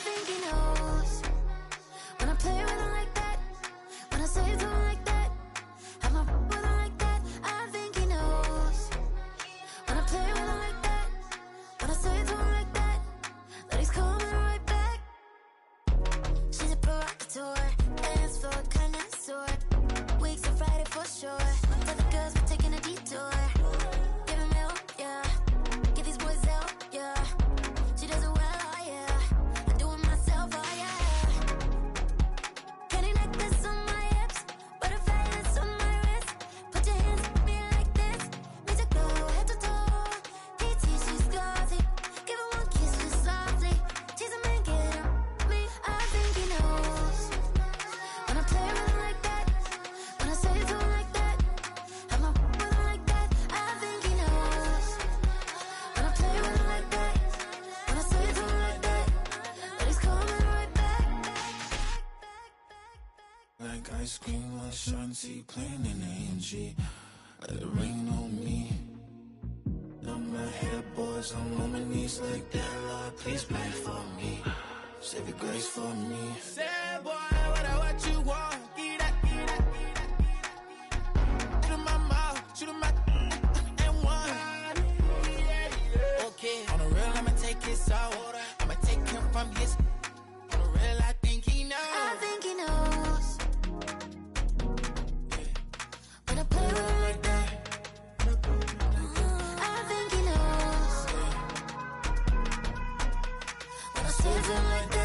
think he knows when I play with him like that, when I say it to him like that, have my with him like that. I think he knows when I play with him like that, when I say it to him like that, that he's coming right back. She's a provocateur, dance floor connoisseur, weeks on Friday for sure. Tell the girls we're taking a detour. Give him milk, yeah. Get these boys out, yeah. She does it well, oh yeah. I do it myself, oh yeah. Candy necklace on my hips, butterflies on my wrist. Put your hands on me like this, makes it go head to toe. TT, she's glossy. Give her one kiss just softly. Tease him and get him me. I think he knows when I play with him like that, when I say it to him like that, have my with him like that. I think he knows when I play with him like that, when I say it to him like that, that he's coming right back. Like ice cream on Shanti, playing in AMG. Let it rain on me. On my head, boys, I'm on my knees like that. Lord, please pray for me. Save your grace for me. Say, boy, what you want? Get that, get that, get that, get that. Shoot in my mouth, shoot in my and one. Okay, on the real, I'ma take his soul. I'ma take him from his. On the real, I think he knows. I think he knows when I play with him like that. I think he knows when I say it to him like that.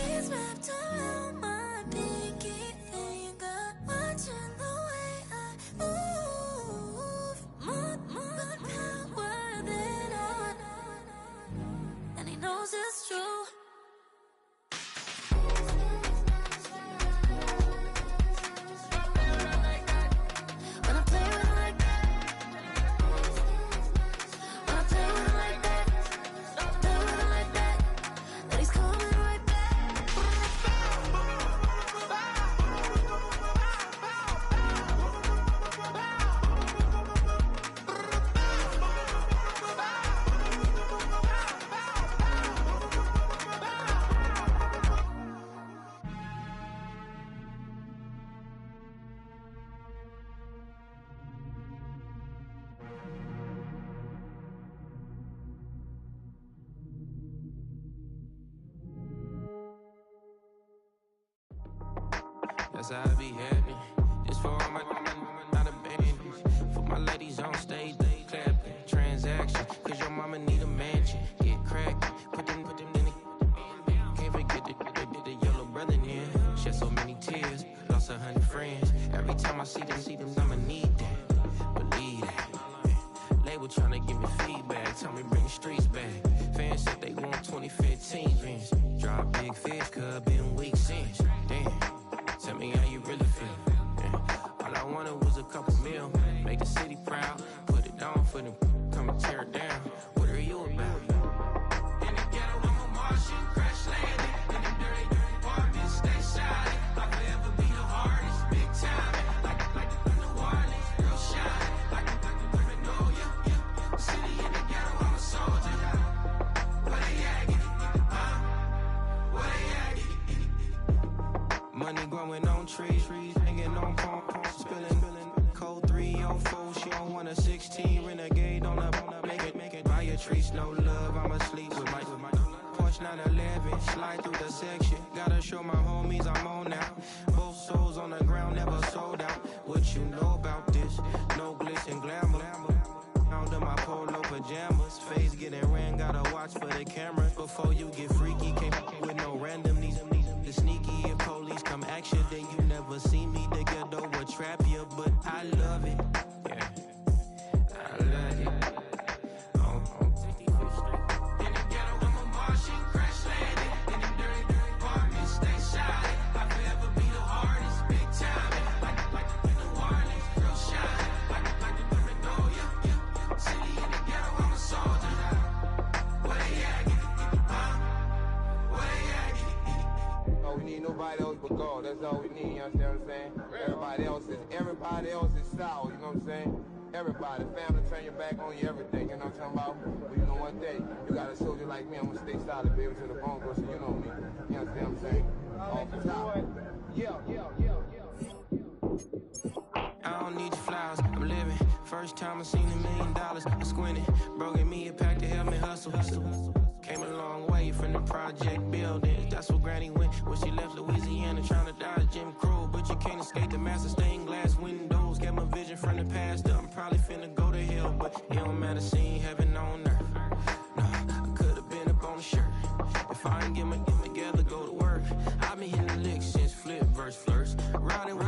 He's wrapped around my pinky finger, watching the way I move. More power than on, and he knows it's true. When I play with him like that, when I play with him like that, play with him like that, that he's coming right back. That's how I be happening. Just for all my not abandoned. For my ladies on stage, they clapping. Transaction, cause your mama need a mansion. Get cracked, put them in the. Can't forget the yellow brother in. Shed so many tears, lost 100 friends. Every time I see them, I'ma need that. Believe that. Label tryna give me feedback, tell me bring the streets back. Fans said they want 2015 Vince. Drop big fish, cuz been weak since. Damn. Tell me how you really feel. Yeah. All I wanted was a couple mil. Make the city proud. Put it down for them. Come and tear it down. What are you about? In the ghetto, I'm a Martian. Crash landing. In them dirty apartments. Stay silent. I'll forever be the hardest. Big time. Like the New Orleans. Real shine. Like the Paranoia. City in the ghetto, I'm a soldier. Where they at? Where they at? Money growing on trees, hanging on palm, spilling, code 304. She don't want a 16, renegade on a make it. Buy a tree, no love, I'ma sleep with my Porsche 911, slide through the section. Gotta show my homies I'm on now. Both souls on the ground, never sold out. What you know about this? No glitz and glamour. Under my polo pajamas, face getting ran, gotta watch for the cameras. Before you get freaky, can't with no random needs. The sneaky if police come action, then you never see me. The ghetto will trap you, but I love it. Yeah, I love it. In the ghetto, I'm a Martian, crash landing. In them dirty apartments, stay silent. I'll forever be the hardest, big time. Like the New Orleans, real shine. Like the Paranoia. City in the ghetto, I'm a soldier. Where they at? Where they at? Oh, we need nobody else but God. That's all we need, you understand what I'm saying? Everybody else is sour, you know what I'm saying? Everybody, family turn your back on you, everything, you know what I'm talking about? But you know one thing, you got a soldier like like me, I'm gonna stay solid, baby, to the bone, bro, so you know me. You understand what I'm saying? Off the top. Yeah. I don't need your flowers, I'm living. First time I seen $1 million, I squinted. Bro gave me a pack to help me hustle. Came a long way from the project buildings. That's where Granny went when she left Louisiana, trying to dodge Jim Crow. But you can't escape the master stained glass windows. Got my vision from the past. I'm probably finna go to hell, but it don't matter, seeing heaven on earth. Nah, I could've been up on the shirt. If I ain't get my get together, go to work. I've been hitting the licks since flip verse first. Riding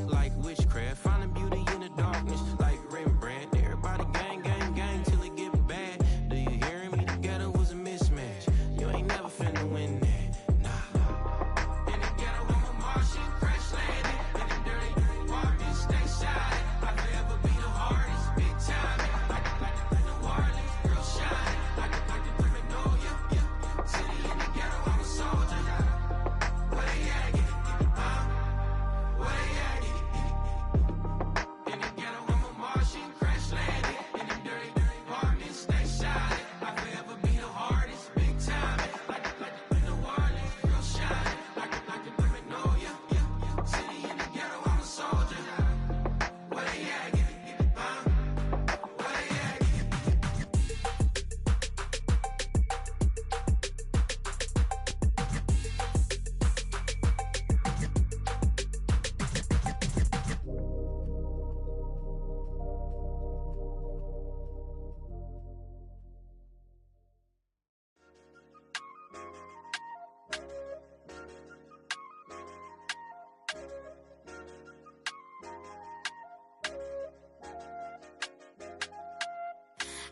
like witchcraft, finding beauty in the darkness like Rembrandt. Everybody gang till it get bad. Do you hear me? The ghetto was a mismatch. You ain't never finna win that. Nah. In the ghetto, I'm a Martian, crash landing. In the dirty apartment, stay shy. I'll forever be the hardest, big time. Like New Orleans, real shine. Like the Magnolia, yeah. City in the ghetto, I'm a soldier. Where they at? Where they at? In the ghetto, I'm a Martian, crash landing. In the dirty apartment, stay shy. I'll forever be the hardest, big time. Like New Orleans, real shine. Like the Magnolia, yeah. City in the ghetto, I'm a soldier. Where they at? Where they at?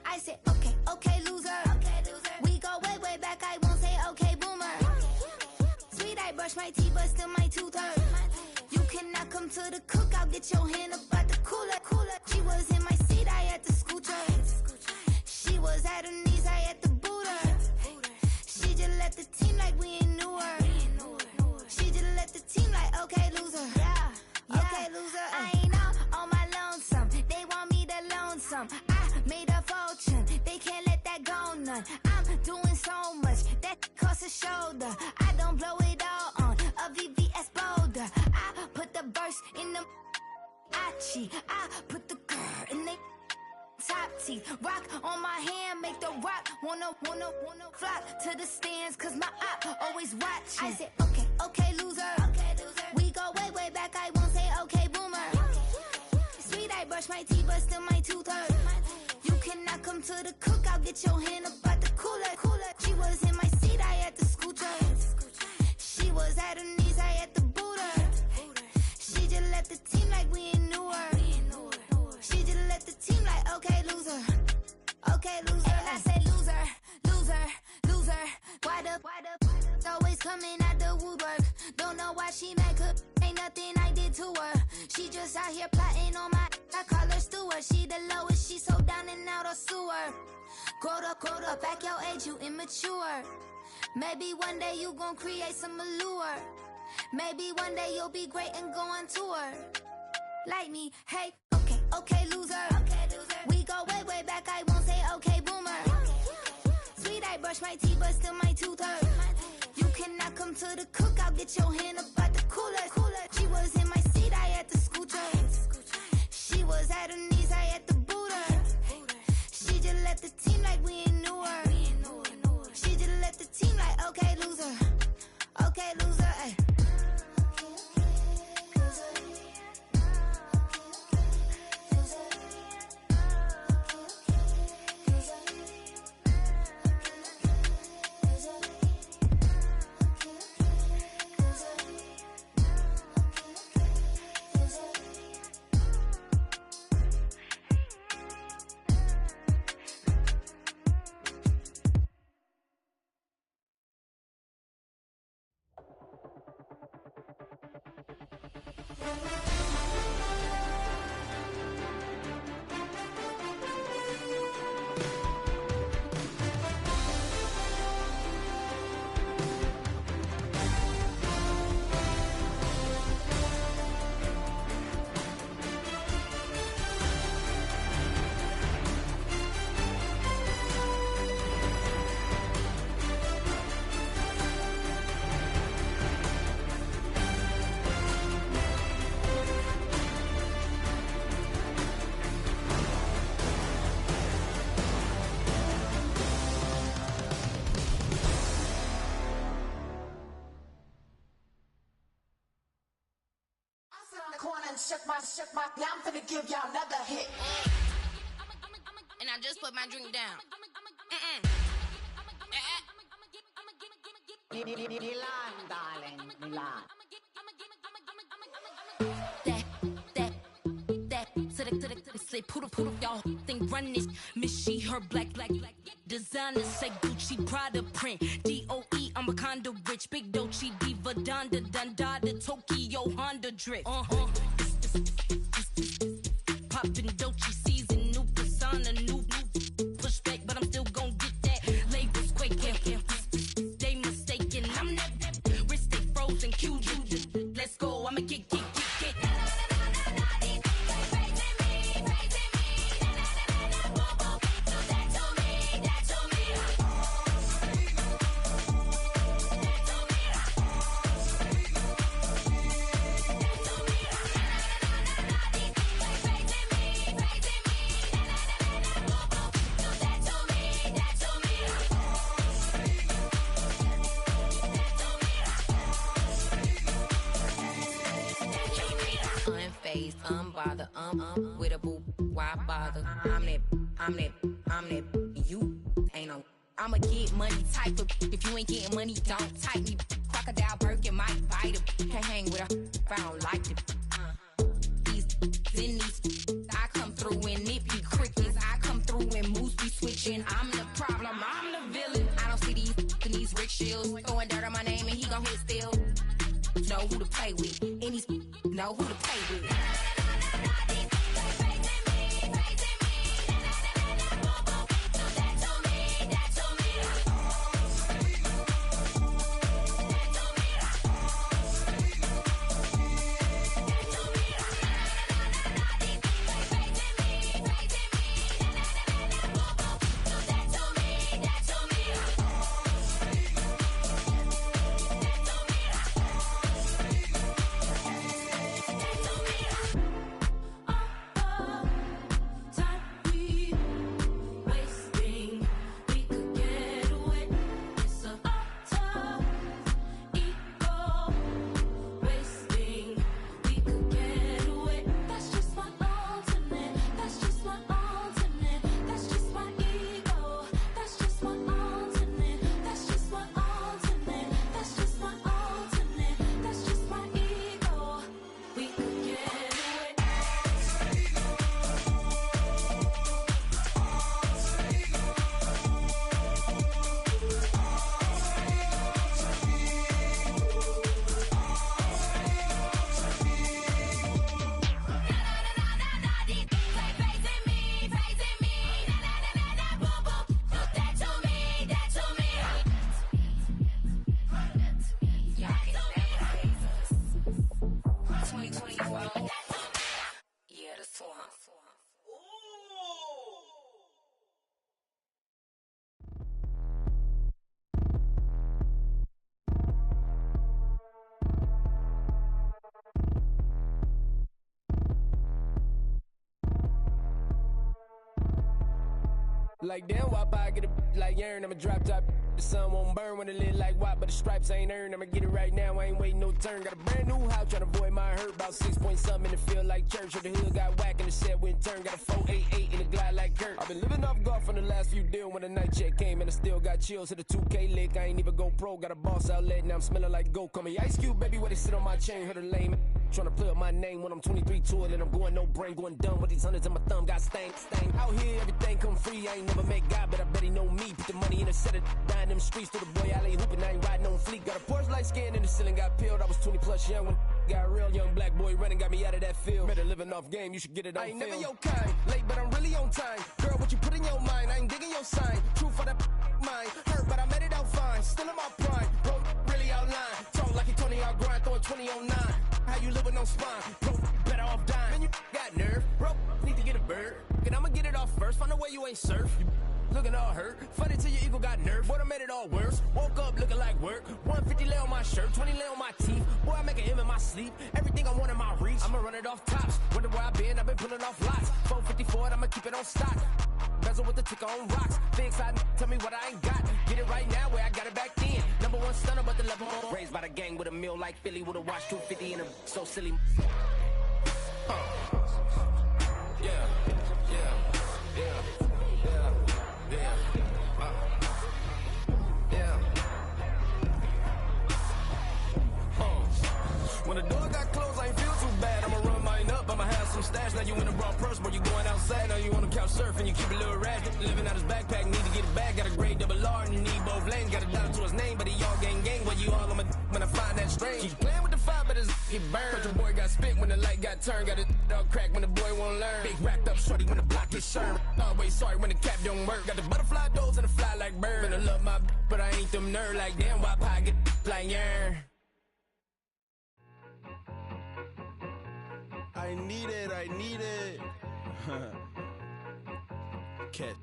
I said, okay, loser. We go way back, I won't say okay, boomer. Sweet, I brush my teeth, but still my tooth hurt. You cannot come to the cookout, get your hand up out the cooler. She was in my seat, I had to scoot her. She was at her knees, I had to boot her. She just left the team like we ain't knew her. She just left the team like, okay, loser. Okay, loser. I ain't on my lonesome. They want me to loan some. I made a fortune. They can't let that go none. I'm doing so much that costs a shoulder. I don't blow it all on a VVS boulder. I put the verse in the I put the girl in the top teeth. Rock on my hand, make the rock wanna flock to the stands, cause my op always watching. I said, okay, loser. We go way back, I won't say okay, boomer. Sweet, I brush my teeth, but still my tooth hurt. You cannot come to the cookout, get your hand up out the cooler. She was in my seat, I had to scoot her. She was at her knees, I had to boot her. She just left the team like we ain't knew her. She just left the team like, okay, loser. Okay, loser. And I say loser. Why the always coming out the woodwork? Don't know why she mad, cause ain't nothing I did to her. She just out here plotting on my, I call her steward. She the lowest, she so down and out of sewer. Growed up, back your age, you immature. Maybe one day you gon' create some allure. Maybe one day you'll be great and go on tour. Like me, hey, okay, loser. We go way back, I won't say okay, boomer. Sweet, I brush my teeth, but still my tooth hurt. You cannot come to the cookout, get your hand up out the cooler. She was in my seat, I had to scoot her. She was at her knees, I had to boot her. She just left the team like we ain't knew her. She just left the team like, okay, loser. Okay, loser, ay. Now I'm finna give y'all another hit. And I just put my drink down. Milan, darling, Milan. That, say poodle, y'all think run this. Miss she, her black, designers say Gucci, Prada print. DOE, I'm a condo rich. Big Dolce, Diva, Donda, the Tokyo, Honda drip. Poppin' Dolce season, new persona, new pushback, but I'm still gon' get that. Labels quaking, they mistaken. I'm that wrist stay frozen, QG. Let's go, I'ma get. Unbothered, with a boo, why bother? I'm that, you ain't no. I'ma get money type of. If you ain't getting money, don't type me. Crocodile Birkin might bite him. Can't hang with her if I don't like it. These, I come through and it be crickets. I come through and moves be switching. I'm the problem, I'm the villain. I don't see these rickshaws throwing dirt on my name and he gon' hit still. Know who to play with, and these know who to play with. Like damn, wop, I get a like urn, I'ma drop top. The sun won't burn when it lit like wop, but the stripes ain't earned. I'ma get it right now, I ain't waiting no turn. Got a brand new house, tryna avoid my hurt. About 6 point something in the field like church. Or the hood got whack and the set went turn. Got a 488 in the glide like Kurt. I've been living off golf from the last few deals. When the night check came and I still got chills. Hit a 2K lick, I ain't even go pro. Got a boss outlet, now I'm smelling like gold. Call me Ice Cube, baby, where they sit on my chain. Heard a lame tryna play up my name when I'm 23 to it. And I'm going no brain, going dumb with these hundreds in my thumb. Got stank. Out here, everything come free. I ain't never met God, but I bet he know me. Put the money in a set of dying them streets to the boy alley hooping. I ain't riding on fleek. Got a Porsche light scan in the ceiling, got peeled. I was 20 plus young when got real. Young black boy running, got me out of that field. Better living off game, you should get it on film. I ain't never your kind, late but I'm really on time. Girl, what you put in your mind, I ain't digging your sign. True for that mine, hurt but I made it out fine. Still in my prime, bro, really outline. Talk like you 20 out grind, throwing 20 on 9. How you live with no spine, bro, better off dying. Man, you got nerve, bro, need to get a bird. And I'ma get it off first, find a way you ain't surf. You looking all hurt, funny till your ego got nerve. Boy, I made it all worse, woke up looking like work. 150 lay on my shirt, 20 lay on my teeth. Boy, I make an M in my sleep, everything I want in my reach. I'ma run it off tops, wonder where I been, I've been pulling off lots. 454, I'ma keep it on stock. Bezel with the ticker on rocks. Things I tell me what I ain't got. Get it right now where I got it back then. Number one stunner, but the level more. Raised by the gang with a meal like Philly with a watch 250 and a so silly. When the door got closed, I ain't feel too bad. I'ma run mine up, I'ma have some stash. Now you in a broad purse, but you going outside. Now you on the couch surfing, you keep a little ratchet. Living out his backpack, need to get it back. Got a grade double R and you need both lanes. Got a dollar to his name, but he all gang. Well, you all on my when I find that strange. Keep playing with the fire, but his get burned. But your boy got spit when the light got turned. Got it all crack when the boy won't learn. Big wrapped up shorty when the block is sharp. Always sorry when the cap don't work. Got the butterfly doors and the fly like bird. And I love my but I ain't them nerd like damn. Why pie get like yeah. I need it. Cat.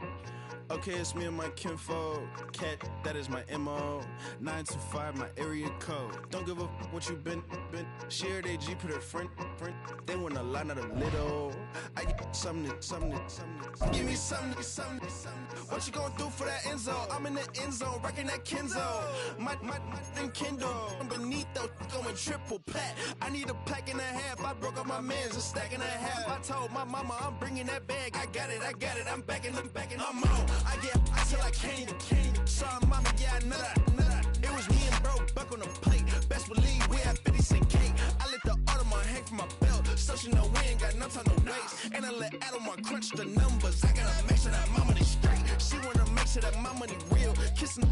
Okay, it's me and my kinfolk. Cat, that is my MO. 925, my area code. Don't give a what you been. Shared AG, put her friend. They want a lot, not a little. I get something. Give me something. What you gonna do for that end zone? I'm in the end zone, rocking that Kenzo. My thing Kindle. I'm beneath though, going triple plat. I need a pack and a half. I broke up my mans, a stack and a half. I told my mama I'm bringing that bag. I got it. I'm backing, I'm on. I get till I candy. Sorry, mama, yeah, I know that. It was me and bro, buck on the plate. Best believe we had 50 cent cake. I let the Audemars hang from my belt. So she know we ain't got no time to waste. And I let Audemars crunch the numbers. I gotta make sure that my money straight. She wanna make sure that my money real. Kissing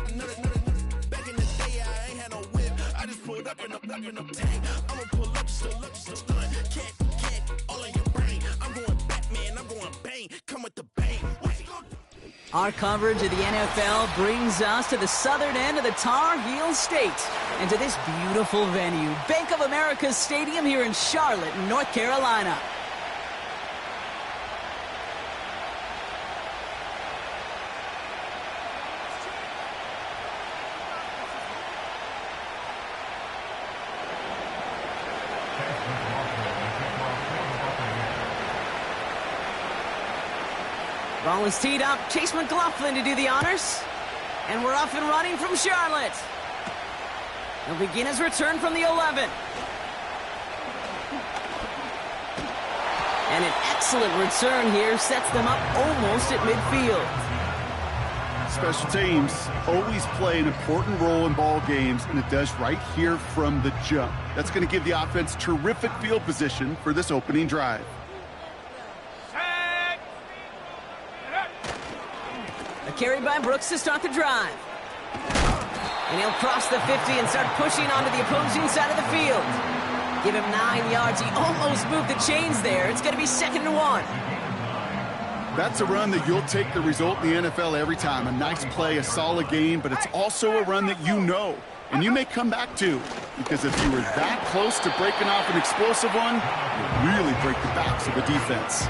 another. Back in the day, I ain't had no whip. I just pulled up in the tank. I'ma pull up just to stun. Can't, all in your brain. I'm going Batman, I'm going bang. Come with the bang. What you gonna do? Our coverage of the NFL brings us to the southern end of the Tar Heel State and to this beautiful venue, Bank of America Stadium here in Charlotte, North Carolina. Ball is teed up. Chase McLaughlin to do the honors. And we're off and running from Charlotte. He'll begin his return from the 11. And an excellent return here sets them up almost at midfield. Special teams always play an important role in ball games, and it does right here from the jump. That's going to give the offense terrific field position for this opening drive. A carry by Brooks to start the drive. And he'll cross the 50 and start pushing onto the opposing side of the field. Give him 9 yards. He almost moved the chains there. It's going to be 2nd and 1. That's a run that you'll take the result in the NFL every time. A nice play, a solid game, but it's also a run that you know, and you may come back to, because if you were that close to breaking off an explosive one, you really break the backs of the defense.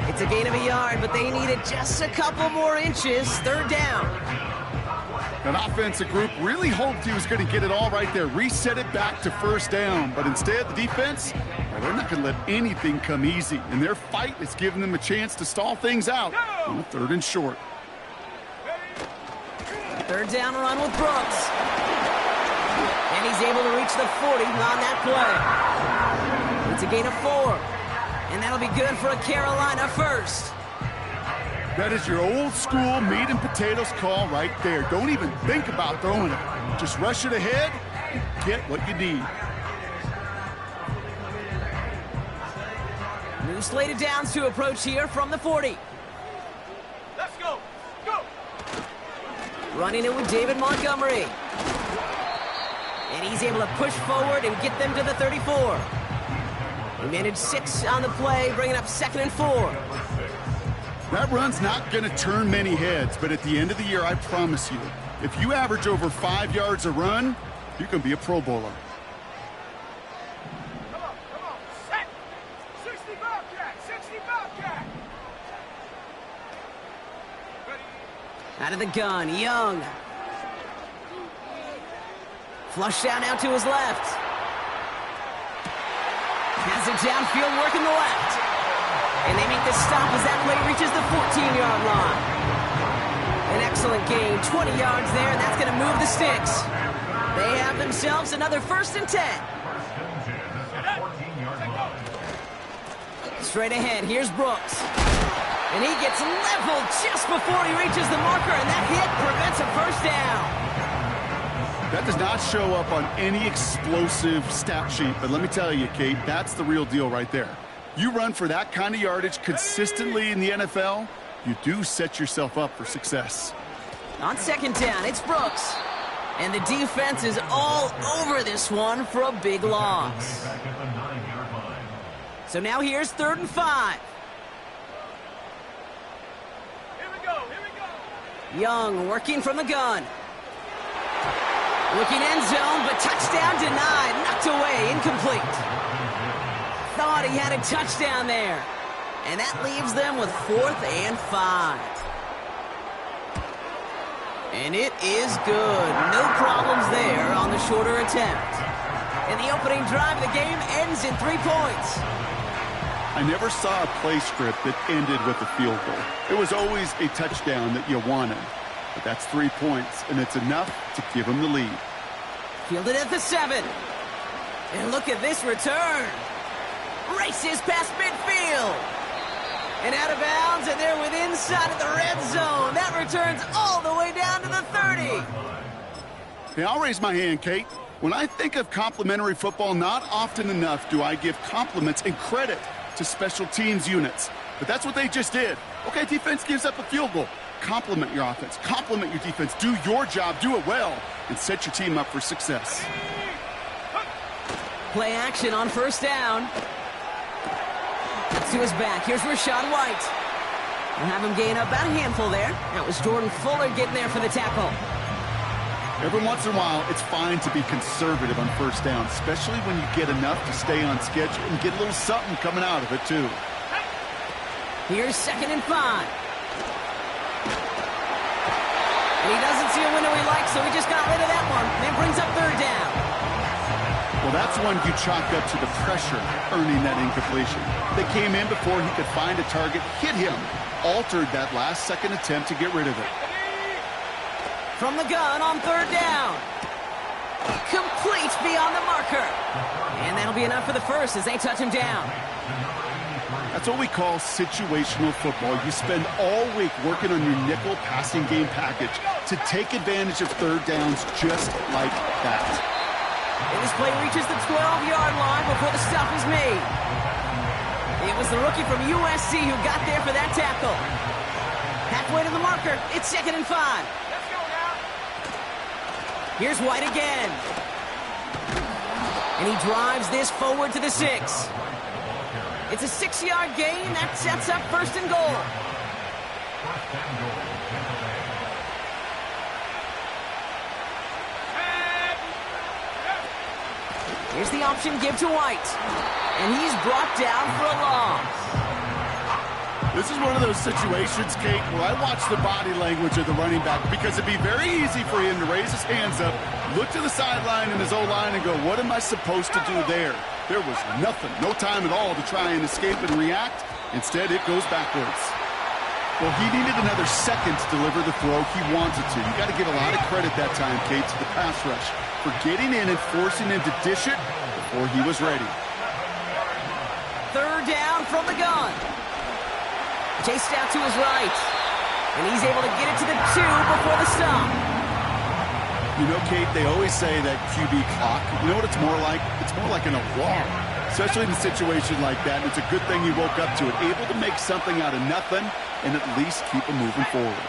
It's a gain of a yard, but they needed just a couple more inches. 3rd down. An offensive group really hoped he was going to get it all right there, reset it back to 1st down. But instead, the defense, well, they're not going to let anything come easy. And their fight is giving them a chance to stall things out on a 3rd and short. 3rd down run with Brooks. And he's able to reach the 40 on that play. It's a gain of 4. And that'll be good for a Carolina first. That is your old school meat and potatoes call right there. Don't even think about throwing it. Just rush it ahead and get what you need. New slated downs to approach here from the 40. Let's go. Go. Running it with David Montgomery. And he's able to push forward and get them to the 34. He managed 6 on the play, bringing up 2nd and 4. That run's not going to turn many heads, but at the end of the year, I promise you, if you average over 5 yards a run, you can be a Pro Bowler. Come on. Set. 60 Bobcat. Out of the gun, Young. Flushed out now to his left. Has it downfield, working the left. And they make the stop as that play reaches the 14-yard line. An excellent gain, 20 yards there, and that's going to move the sticks. They have themselves another 1st and 10. Straight ahead, here's Brooks. And he gets leveled just before he reaches the marker, and that hit prevents a first down. That does not show up on any explosive stat sheet, but let me tell you, Kate, that's the real deal right there. You run for that kind of yardage consistently in the NFL, you do set yourself up for success. On second down, it's Brooks. And the defense is all over this one for a big loss. So now here's 3rd and 5. Here we go. Young working from the gun. Looking end zone, but touchdown denied. Knocked away, incomplete. Thought he had a touchdown there. And that leaves them with 4th and 5. And it is good. No problems there on the shorter attempt. And the opening drive of the game ends in 3 points. I never saw a play script that ended with a field goal. It was always a touchdown that you wanted. But that's 3 points, and it's enough to give them the lead. Fielded at the 7. And look at this return. Races past midfield. And out of bounds, and they're within inside of the red zone. That returns all the way down to the 30. Hey, I'll raise my hand, Kate. When I think of complimentary football, not often enough do I give compliments and credit to special teams units. But that's what they just did. Okay, defense gives up a field goal. Compliment your offense. Compliment your defense. Do your job. Do it well. And set your team up for success. Play action on 1st down. To his back. Here's Rachaad White. We'll have him gain about a handful there. That was Jordan Fuller getting there for the tackle. Every once in a while, it's fine to be conservative on 1st down, especially when you get enough to stay on schedule and get a little something coming out of it, too. Here's 2nd and 5. And he doesn't see a window he likes, so he just got rid of that one. That brings up 3rd down. Well, that's one you chalk up to the pressure earning that incompletion. They came in before he could find a target, hit him, altered that last-second attempt to get rid of it. From the gun on 3rd down. Complete beyond the marker. And that'll be enough for the first as they touch him down. That's what we call situational football. You spend all week working on your nickel passing game package to take advantage of 3rd downs just like that. And this play reaches the 12-yard line before the stop is made. It was the rookie from USC who got there for that tackle. Halfway to the marker, it's 2nd and 5. Let's go now. Here's White again. And he drives this forward to the 6. It's a 6-yard gain. That sets up 1st and goal. Here's the option give to White. And he's brought down for a loss. This is one of those situations, Kate, where I watch the body language of the running back because it'd be very easy for him to raise his hands up, look to the sideline and his O-line and go, what am I supposed to do there? There was nothing, no time at all to try and escape and react. Instead, it goes backwards. Well, he needed another second to deliver the throw he wanted to. You got to give a lot of credit that time, Kate, to the pass rush for getting in and forcing him to dish it before he was ready. 3rd down from the gun. Chased out to his right. And he's able to get it to the 2 before the stop. You know, Kate, they always say that QB clock, you know what it's more like? It's more like an alarm, especially in a situation like that. And it's a good thing you woke up to it, able to make something out of nothing and at least keep them moving forward.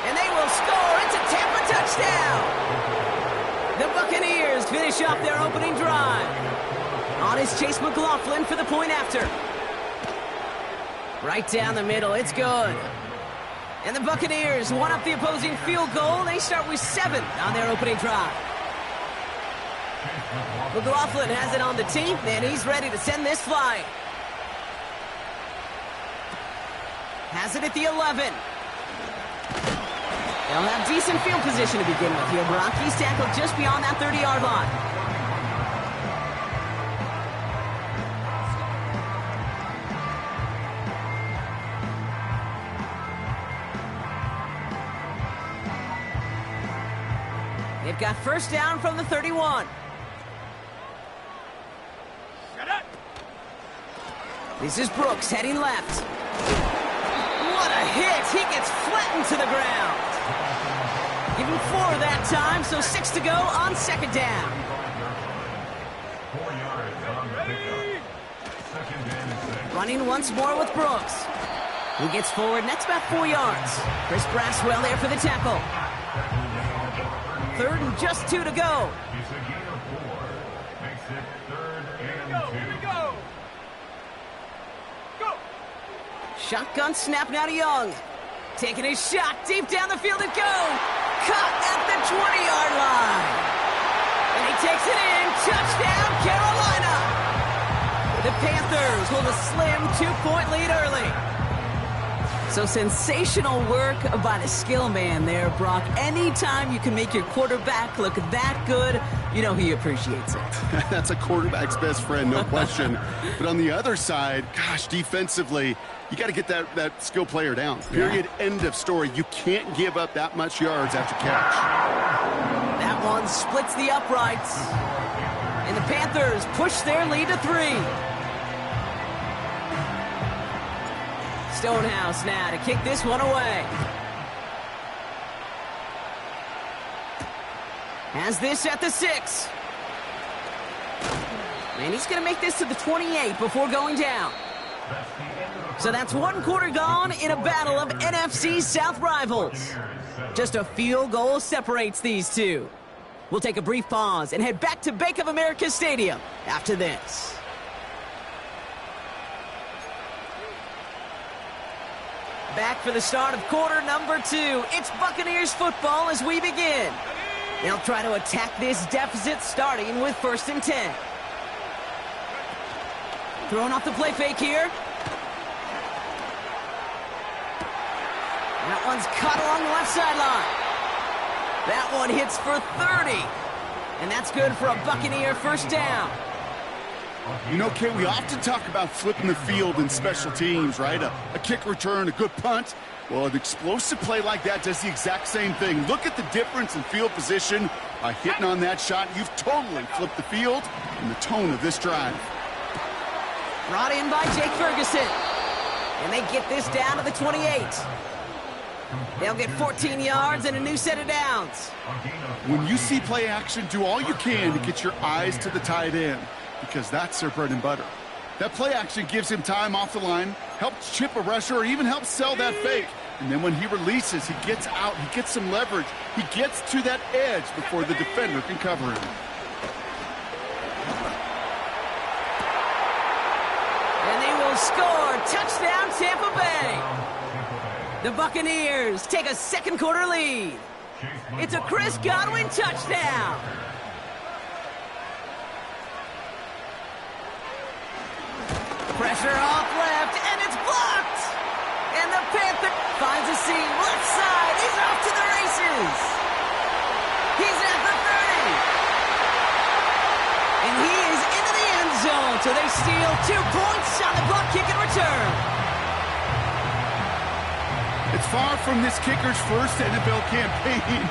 And they will score. It's a Tampa touchdown. The Buccaneers finish up their opening drive. On is Chase McLaughlin for the point after. Right down the middle. It's good. And the Buccaneers one up the opposing field goal. They start with 7 on their opening drive. McLaughlin has it on the team, and he's ready to send this flying. Has it at the 11. They'll have decent field position to begin with here. Brock, he's tackled just beyond that 30-yard line. They've got 1st down from the 31. This is Brooks heading left. What a hit! He gets flattened to the ground. Give him 4 that time, so 6 to go on second down. Running once more with Brooks. He gets forward, and that's about 4 yards. Chris Braswell there for the tackle. 3rd and just 2 to go. Shotgun snap now to Young. Taking his shot deep down the field and go. Caught at the 20-yard line. And he takes it in. Touchdown, Carolina. The Panthers hold a slim 2-point lead early. So sensational work by the skill man there, Brock. Anytime you can make your quarterback look that good, you know he appreciates it. That's a quarterback's best friend, no question. But on the other side, gosh, defensively, you got to get that skill player down. Period. Yeah. End of story. You can't give up that much yards after catch. That one splits the uprights. And the Panthers push their lead to 3. Stonehouse now to kick this one away. Has this at the 6. And he's going to make this to the 28 before going down. So that's 1 quarter gone in a battle of NFC South rivals. Just a field goal separates these two. We'll take a brief pause and head back to Bank of America Stadium after this. Back for the start of quarter number 2. It's Buccaneers football as we begin. They'll try to attack this deficit starting with 1st and 10. Throwing off the play fake here. That one's caught along the left sideline. That one hits for 30. And that's good for a Buccaneer 1st down. You know, Kate, we often talk about flipping the field in special teams, right? A kick return, a good punt. Well, an explosive play like that does the exact same thing. Look at the difference in field position. By hitting on that shot, you've totally flipped the field and the tone of this drive. Brought in by Jake Ferguson. And they get this down to the 28. They'll get 14 yards and a new set of downs. When you see play action, do all you can to get your eyes to the tight end, because that's their bread and butter. That play action gives him time off the line, helps chip a rusher, or even helps sell that fake. And then when he releases, he gets out, he gets some leverage. He gets to that edge before the defender can cover him. And they will score. Touchdown, Tampa Bay. The Buccaneers take a 2nd quarter lead. It's a Chris Godwin touchdown. Pressure off left, and it's blocked. And the Panther finds a seam left side. He's off to the races. He's at the 30. And he is into the end zone, so they steal 2 points on the block kick and return. It's far from this kicker's first NFL campaign,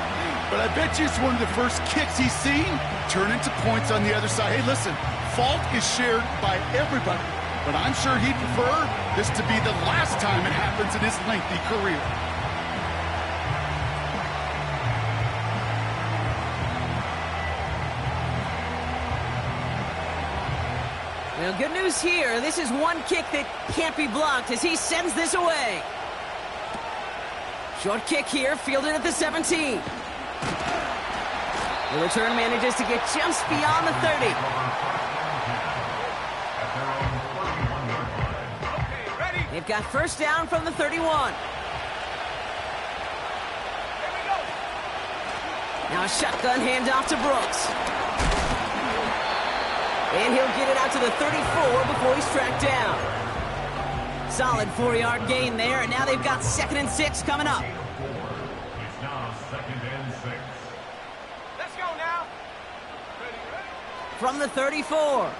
but I bet you it's one of the first kicks he's seen turn into points on the other side. Hey, listen, fault is shared by everybody, but I'm sure he'd prefer this to be the last time it happens in his lengthy career. Well, good news here. This is one kick that can't be blocked as he sends this away. Short kick here, fielded at the 17. The return manages to get just beyond the 30. They've got 1st down from the 31. Now a shotgun handoff to Brooks. And he'll get it out to the 34 before he's tracked down. Solid 4-yard gain there, and now they've got 2nd and 6 coming up. It's now 2nd and 6. Let's go now. Ready. From the 34.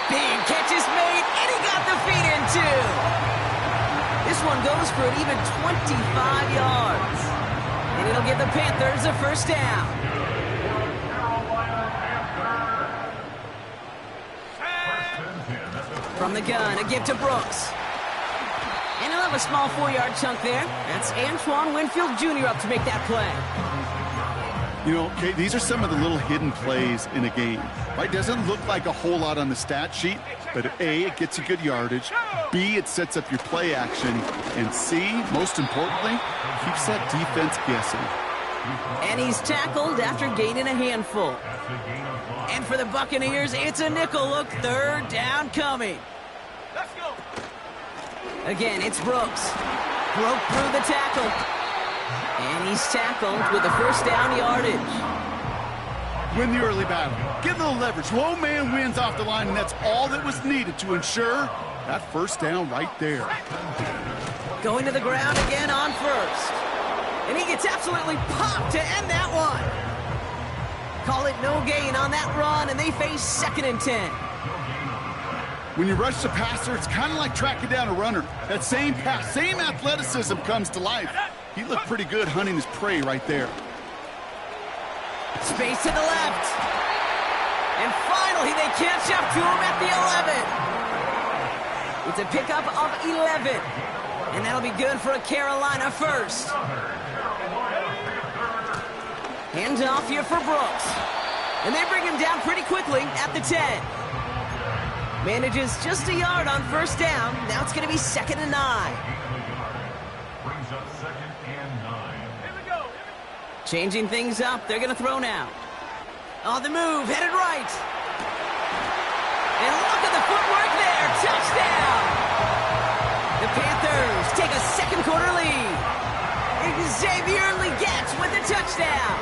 Big catch is made, and he got the feet in too. This one goes for an even 25 yards. And it'll give the Panthers a 1st down. From the gun, a give to Brooks. And he'll have a small 4-yard chunk there. That's Antoine Winfield Jr. up to make that play. You know, okay, these are some of the little hidden plays in a game. Right? Doesn't look like a whole lot on the stat sheet, but A, it gets you good yardage. B, it sets up your play action. And C, most importantly, keeps that defense guessing. And he's tackled after gaining a handful. And for the Buccaneers, it's a nickel look. 3rd down coming. Let's go. Again, it's Brooks. Broke through the tackle. And he's tackled with the 1st down yardage. Win the early battle. Get a little leverage. Low man wins off the line, and that's all that was needed to ensure that 1st down right there. Going to the ground again on 1st. And he gets absolutely popped to end that one. Call it no gain on that run, and they face 2nd and 10. When you rush the passer, it's kind of like tracking down a runner. That same pass, same athleticism comes to life. He looked pretty good hunting his prey right there. Space to the left. And finally, they catch up to him at the 11. It's a pickup of 11. And that'll be good for a Carolina 1st. Hands off here for Brooks. And they bring him down pretty quickly at the 10. Manages just a yard on 1st down. Now it's going to be 2nd and 9. Brings up 2nd and 9. Here we go. Changing things up. They're going to throw now. On the move, headed right. And look at the footwork there. Touchdown. The Panthers take a 2nd quarter lead. Xavier Legette with the touchdown.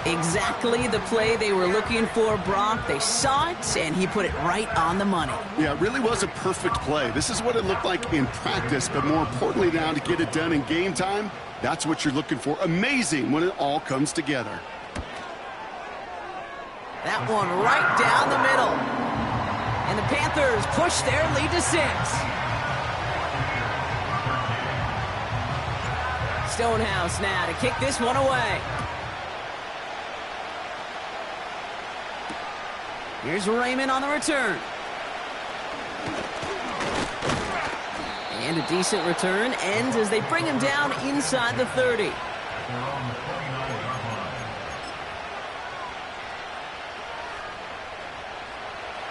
Exactly the play they were looking for, Brock. They saw it, and he put it right on the money. Yeah, it really was a perfect play. This is what it looked like in practice, but more importantly now to get it done in game time, that's what you're looking for. Amazing when it all comes together. That one right down the middle. And the Panthers push their lead to 6. Stonehouse now to kick this one away. Here's Raymond on the return. And a decent return ends as they bring him down inside the 30.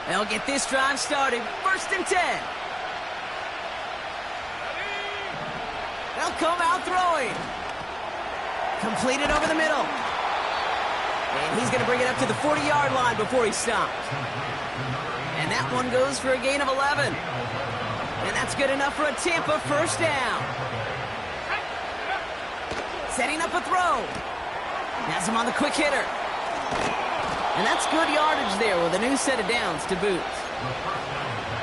They'll get this drive started. 1st and 10. They'll come out throwing. Completed over the middle. And he's going to bring it up to the 40-yard line before he stops. And that one goes for a gain of 11. And that's good enough for a Tampa 1st down. Setting up a throw. Has him on the quick hitter. And that's good yardage there with a new set of downs to boot.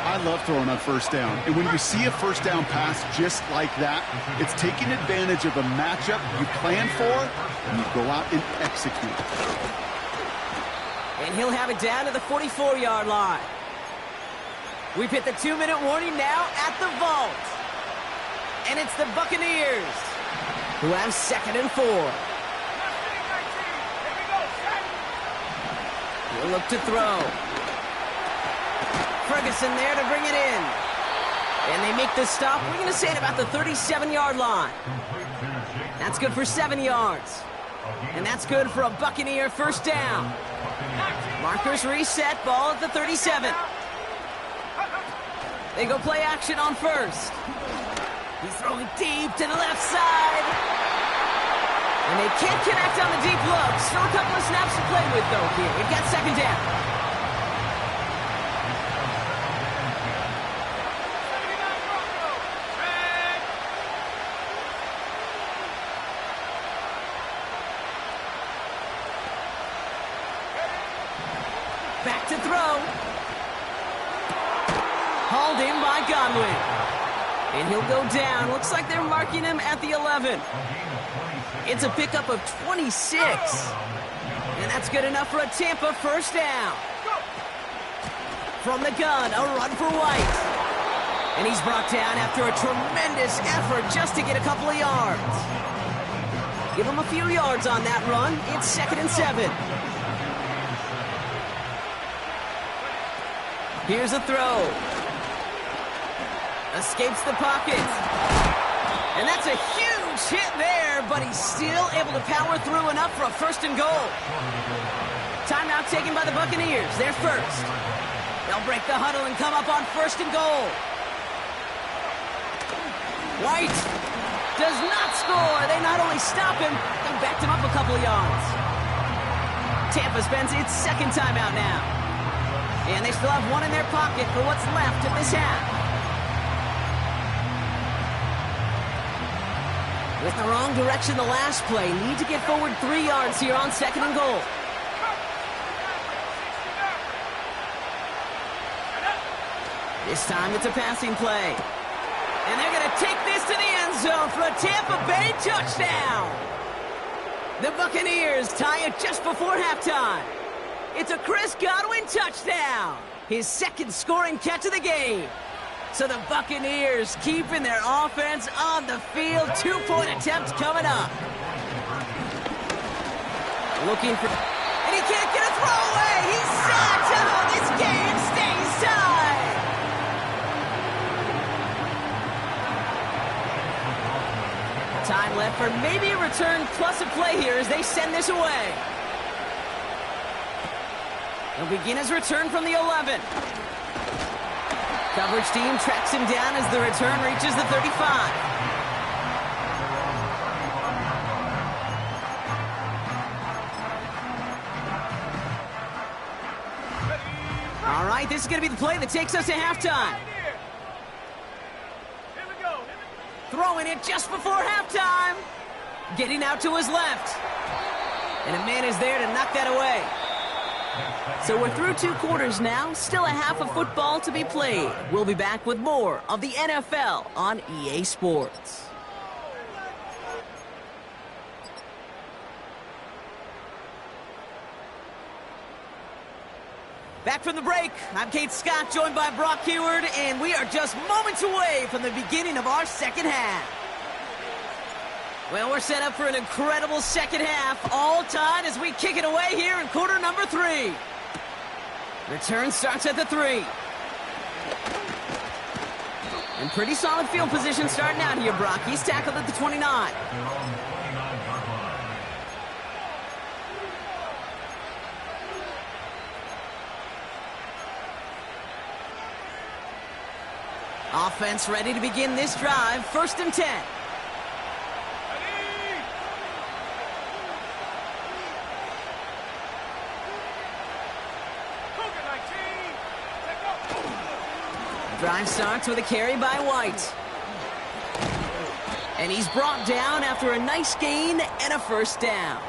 I love throwing on 1st down. And when you see a 1st down pass just like that, it's taking advantage of a matchup you plan for, and you go out and execute. And he'll have it down to the 44-yard line. We've hit the 2-minute warning now at the vault. And it's the Buccaneers who have 2nd and 4. He'll look to throw. Ferguson there to bring it in. And they make the stop. We're going to say at about the 37-yard line. That's good for 7 yards. And that's good for a Buccaneer 1st down. Markers reset, ball at the 37. They go play action on 1st. He's throwing deep to the left side. And they can't connect on the deep look. Still a couple of snaps to play with, though, here. We've got 2nd down. Back to throw. Hauled in by Godwin. And he'll go down. Looks like they're marking him at the 11. It's a pickup of 26. And that's good enough for a Tampa 1st down. From the gun, a run for White. And he's brought down after a tremendous effort just to get a couple of yards. Give him a few yards on that run. It's 2nd and 7. Here's a throw. Escapes the pocket. And that's a huge hit there, but he's still able to power through enough for a 1st and goal. Timeout taken by the Buccaneers. They're first. They'll break the huddle and come up on 1st and goal. White does not score. They not only stop him, they backed him up a couple of yards. Tampa spends its 2nd timeout now. And they still have one in their pocket for what's left of this half. With the wrong direction the last play, need to get forward 3 yards here on 2nd and goal. This time it's a passing play. And they're going to take this to the end zone for a Tampa Bay touchdown. The Buccaneers tie it just before halftime. It's a Chris Godwin touchdown. His 2nd scoring catch of the game. So the Buccaneers keeping their offense on the field. 2-point attempt coming up. Looking for... And he can't get a throw away. He's sacked. Oh, this game stays tied. Time left for maybe a return plus a play here as they send this away. He'll begin his return from the 11. Coverage team tracks him down as the return reaches the 35. All right, this is going to be the play that takes us to halftime. Throwing it just before halftime. Getting out to his left. And a man is there to knock that away. So we're through 2 quarters now. Still a half of football to be played. We'll be back with more of the NFL on EA Sports. Back from the break, I'm Kate Scott, joined by Brock Heward, and we are just moments away from the beginning of our 2nd half. Well, we're set up for an incredible 2nd half, all tied as we kick it away here in quarter number 3. Return starts at the 3. And pretty solid field position starting out here, Brock. He's tackled at the 29. Offense ready to begin this drive. 1st and 10. Drive starts with a carry by White. And he's brought down after a nice gain and a 1st down.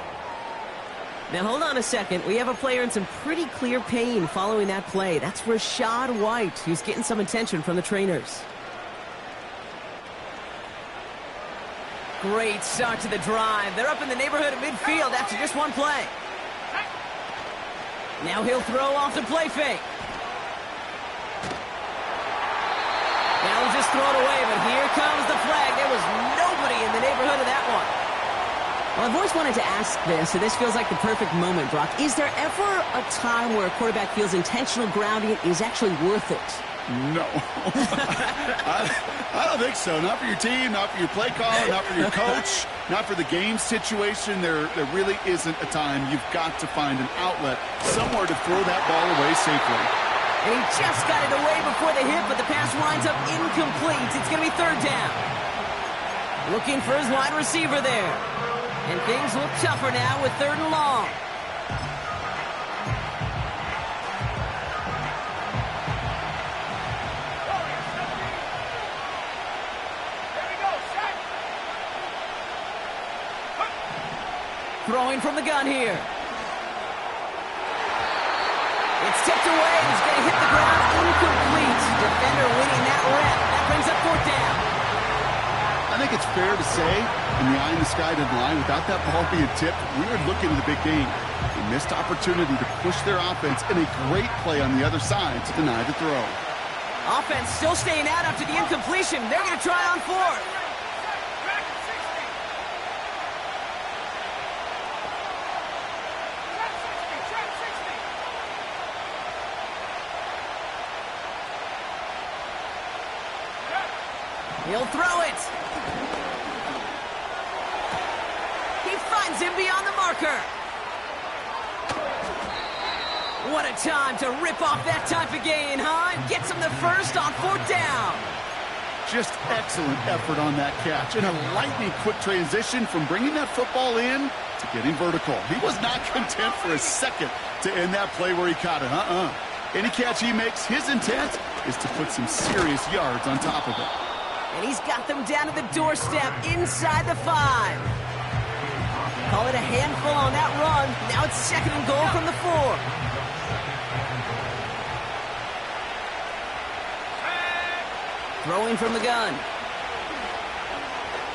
Now, hold on a second. We have a player in some pretty clear pain following that play. That's Rachaad White, who's getting some attention from the trainers. Great start to the drive. They're up in the neighborhood of midfield after just one play. Now he'll throw off the play fake. Now he'll just throw it away, but here comes the flag. There was nobody in the neighborhood of that one. Well, I've always wanted to ask this, and this feels like the perfect moment, Brock. Is there ever a time where a quarterback feels intentional grounding is actually worth it? No. I don't think so. Not for your team, not for your play caller, not for your coach, not for the game situation. There really isn't a time. You've got to find an outlet, somewhere to throw that ball away safely. And he just got it away before the hit, but the pass winds up incomplete. It's going to be 3rd down. Looking for his wide receiver there. And things look tougher now with 3rd and long. Throwing from the gun here. It's tipped away. It's going to hit the ground incomplete. Defender winning that rep. That brings up 4th down. I think it's fair to say, in the eye in the sky line, without that ball being tipped, we were looking at a big game. A missed opportunity to push their offense and a great play on the other side to deny the throw. Offense still staying out after the incompletion. They're going to try on 4th. He'll throw it. He finds him beyond the marker. What a time to rip off that type of gain, huh? And gets him the first on 4th down. Just excellent effort on that catch. And a lightning quick transition from bringing that football in to getting vertical. He was not content for a second to end that play where he caught it. Any catch he makes, his intent is to put some serious yards on top of it. And he's got them down to the doorstep inside the 5. Call it a handful on that run. Now it's 2nd and goal from the 4. Throwing from the gun.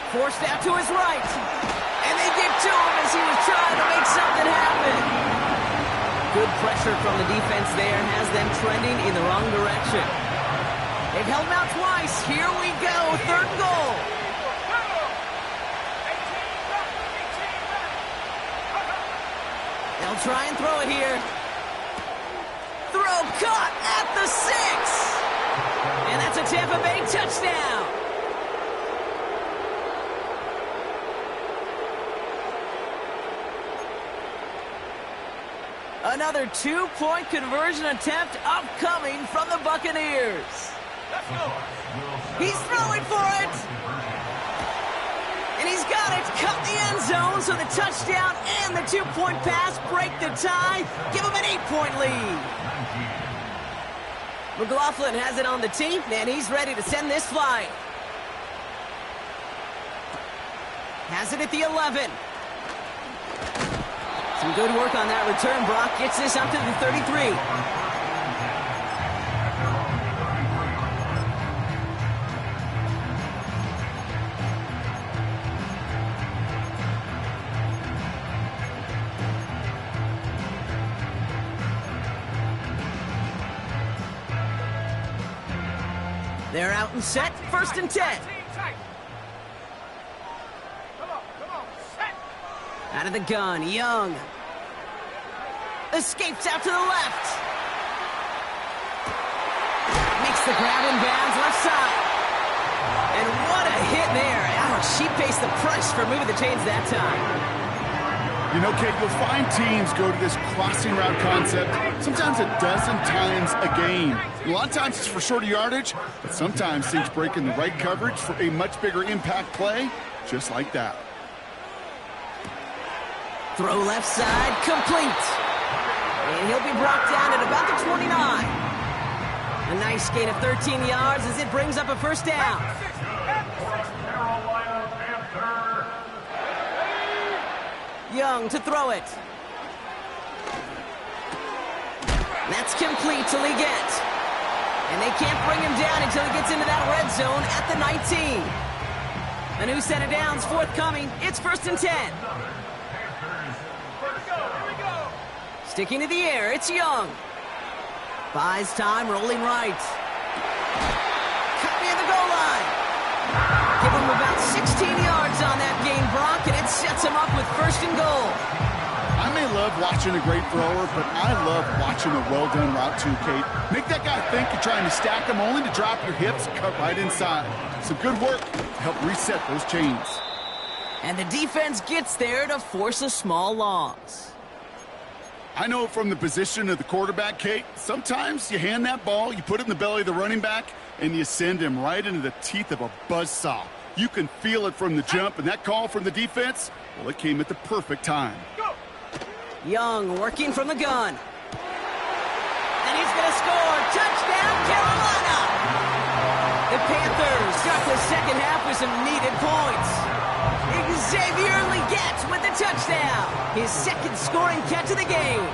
Forced out to his right. And they get to him as he was trying to make something happen. Good pressure from the defense there has them trending in the wrong direction. They've held him out twice. Here we go. 3rd and goal. They'll try and throw it here. Throw caught at the 6. And that's a Tampa Bay touchdown. Another 2-point conversion attempt upcoming from the Buccaneers. He's throwing for it. And he's got it. Cut the end zone, so the touchdown and the 2-point pass break the tie. Give him an 8-point lead. McLaughlin has it on the tee, and he's ready to send this flying. Has it at the 11. Some good work on that return. Brock gets this up to the 33. They're out and set, 1st and 10. Out of the gun, Young. Escapes out to the left. Makes the grab in bounds, left side. And what a hit there. Ouch, she faced the price for moving the chains that time. You know, Kate, you'll find teams go to this crossing route concept sometimes a dozen times a game. A lot of times it's for shorter yardage, but sometimes things break in the right coverage for a much bigger impact play, just like that. Throw left side, complete. And he'll be brought down at about the 29. A nice gain of 13 yards as it brings up a 1st down. Young to throw it. That's complete till he gets. And they can't bring him down until he gets into that red zone at the 19. A new set of downs forthcoming. It's 1st and 10. Sticking to the air, it's Young. Buys time, rolling right. Cut near the goal line. Give him about 16 yards on that gain, Brock, and it sets him up with 1st and goal. I may love watching a great thrower, but I love watching a well-done route too, Kate. Make that guy think you're trying to stack him only to drop your hips, cut right inside. Some good work to help reset those chains. And the defense gets there to force a small loss. I know from the position of the quarterback, Kate, sometimes you hand that ball, you put it in the belly of the running back, and you send him right into the teeth of a buzzsaw. You can feel it from the jump, and that call from the defense, well, it came at the perfect time. Young working from the gun. And he's going to score. Touchdown, Carolina! The Panthers start the 2nd half with some needed points. Xavier Legette with the touchdown. His 2nd scoring catch of the game.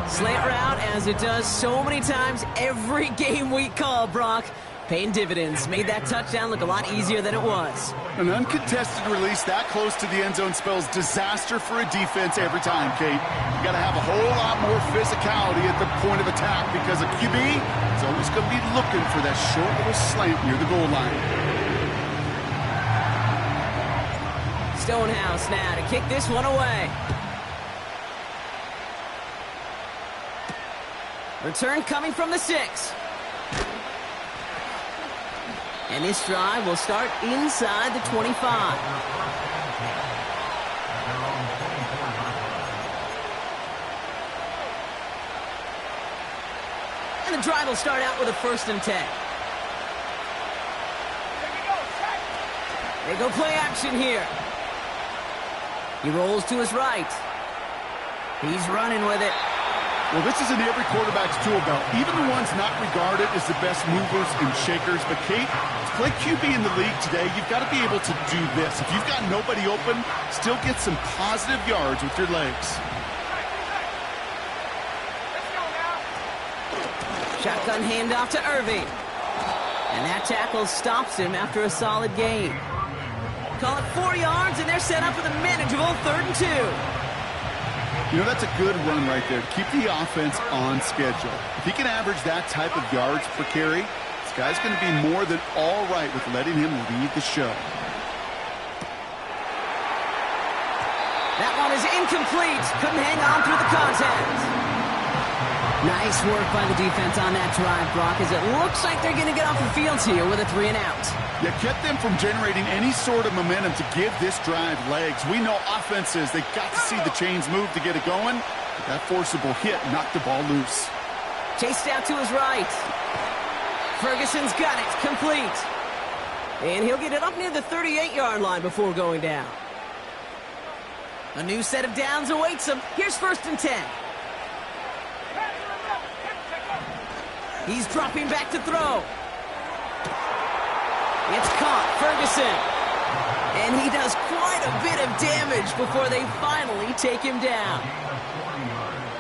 Slant route, as it does so many times every game we call, Brock. Paying dividends. Made that touchdown look a lot easier than it was. An uncontested release that close to the end zone spells disaster for a defense every time, Kate. You got to have a whole lot more physicality at the point of attack because a QB is always going to be looking for that short little slant near the goal line. Stonehouse now to kick this one away. Return coming from the 6. And this drive will start inside the 25. And the drive will start out with a 1st and 10. They go play action here. He rolls to his right. He's running with it. Well, this is in every quarterback's tool belt, even the ones not regarded as the best movers and shakers. But, Kate, to play QB in the league today, you've got to be able to do this. If you've got nobody open, still get some positive yards with your legs. Shotgun handoff to Irving. And that tackle stops him after a solid gain. Call it 4 yards, and they're set up with a manageable 3rd and 2. You know, that's a good run right there to keep the offense on schedule. If he can average that type of yards per carry, this guy's going to be more than all right with letting him lead the show. That one is incomplete. Couldn't hang on through the contact. Nice work by the defense on that drive, Brock, as it looks like they're going to get off the field here with a 3 and out. Yeah, kept them from generating any sort of momentum to give this drive legs. We know offenses, they got to see the chains move to get it going. But that forcible hit knocked the ball loose. Chased out to his right. Ferguson's got it, complete. And he'll get it up near the 38-yard line before going down. A new set of downs awaits him. Here's 1st and 10. He's dropping back to throw. It's caught, Ferguson. And he does quite a bit of damage before they finally take him down.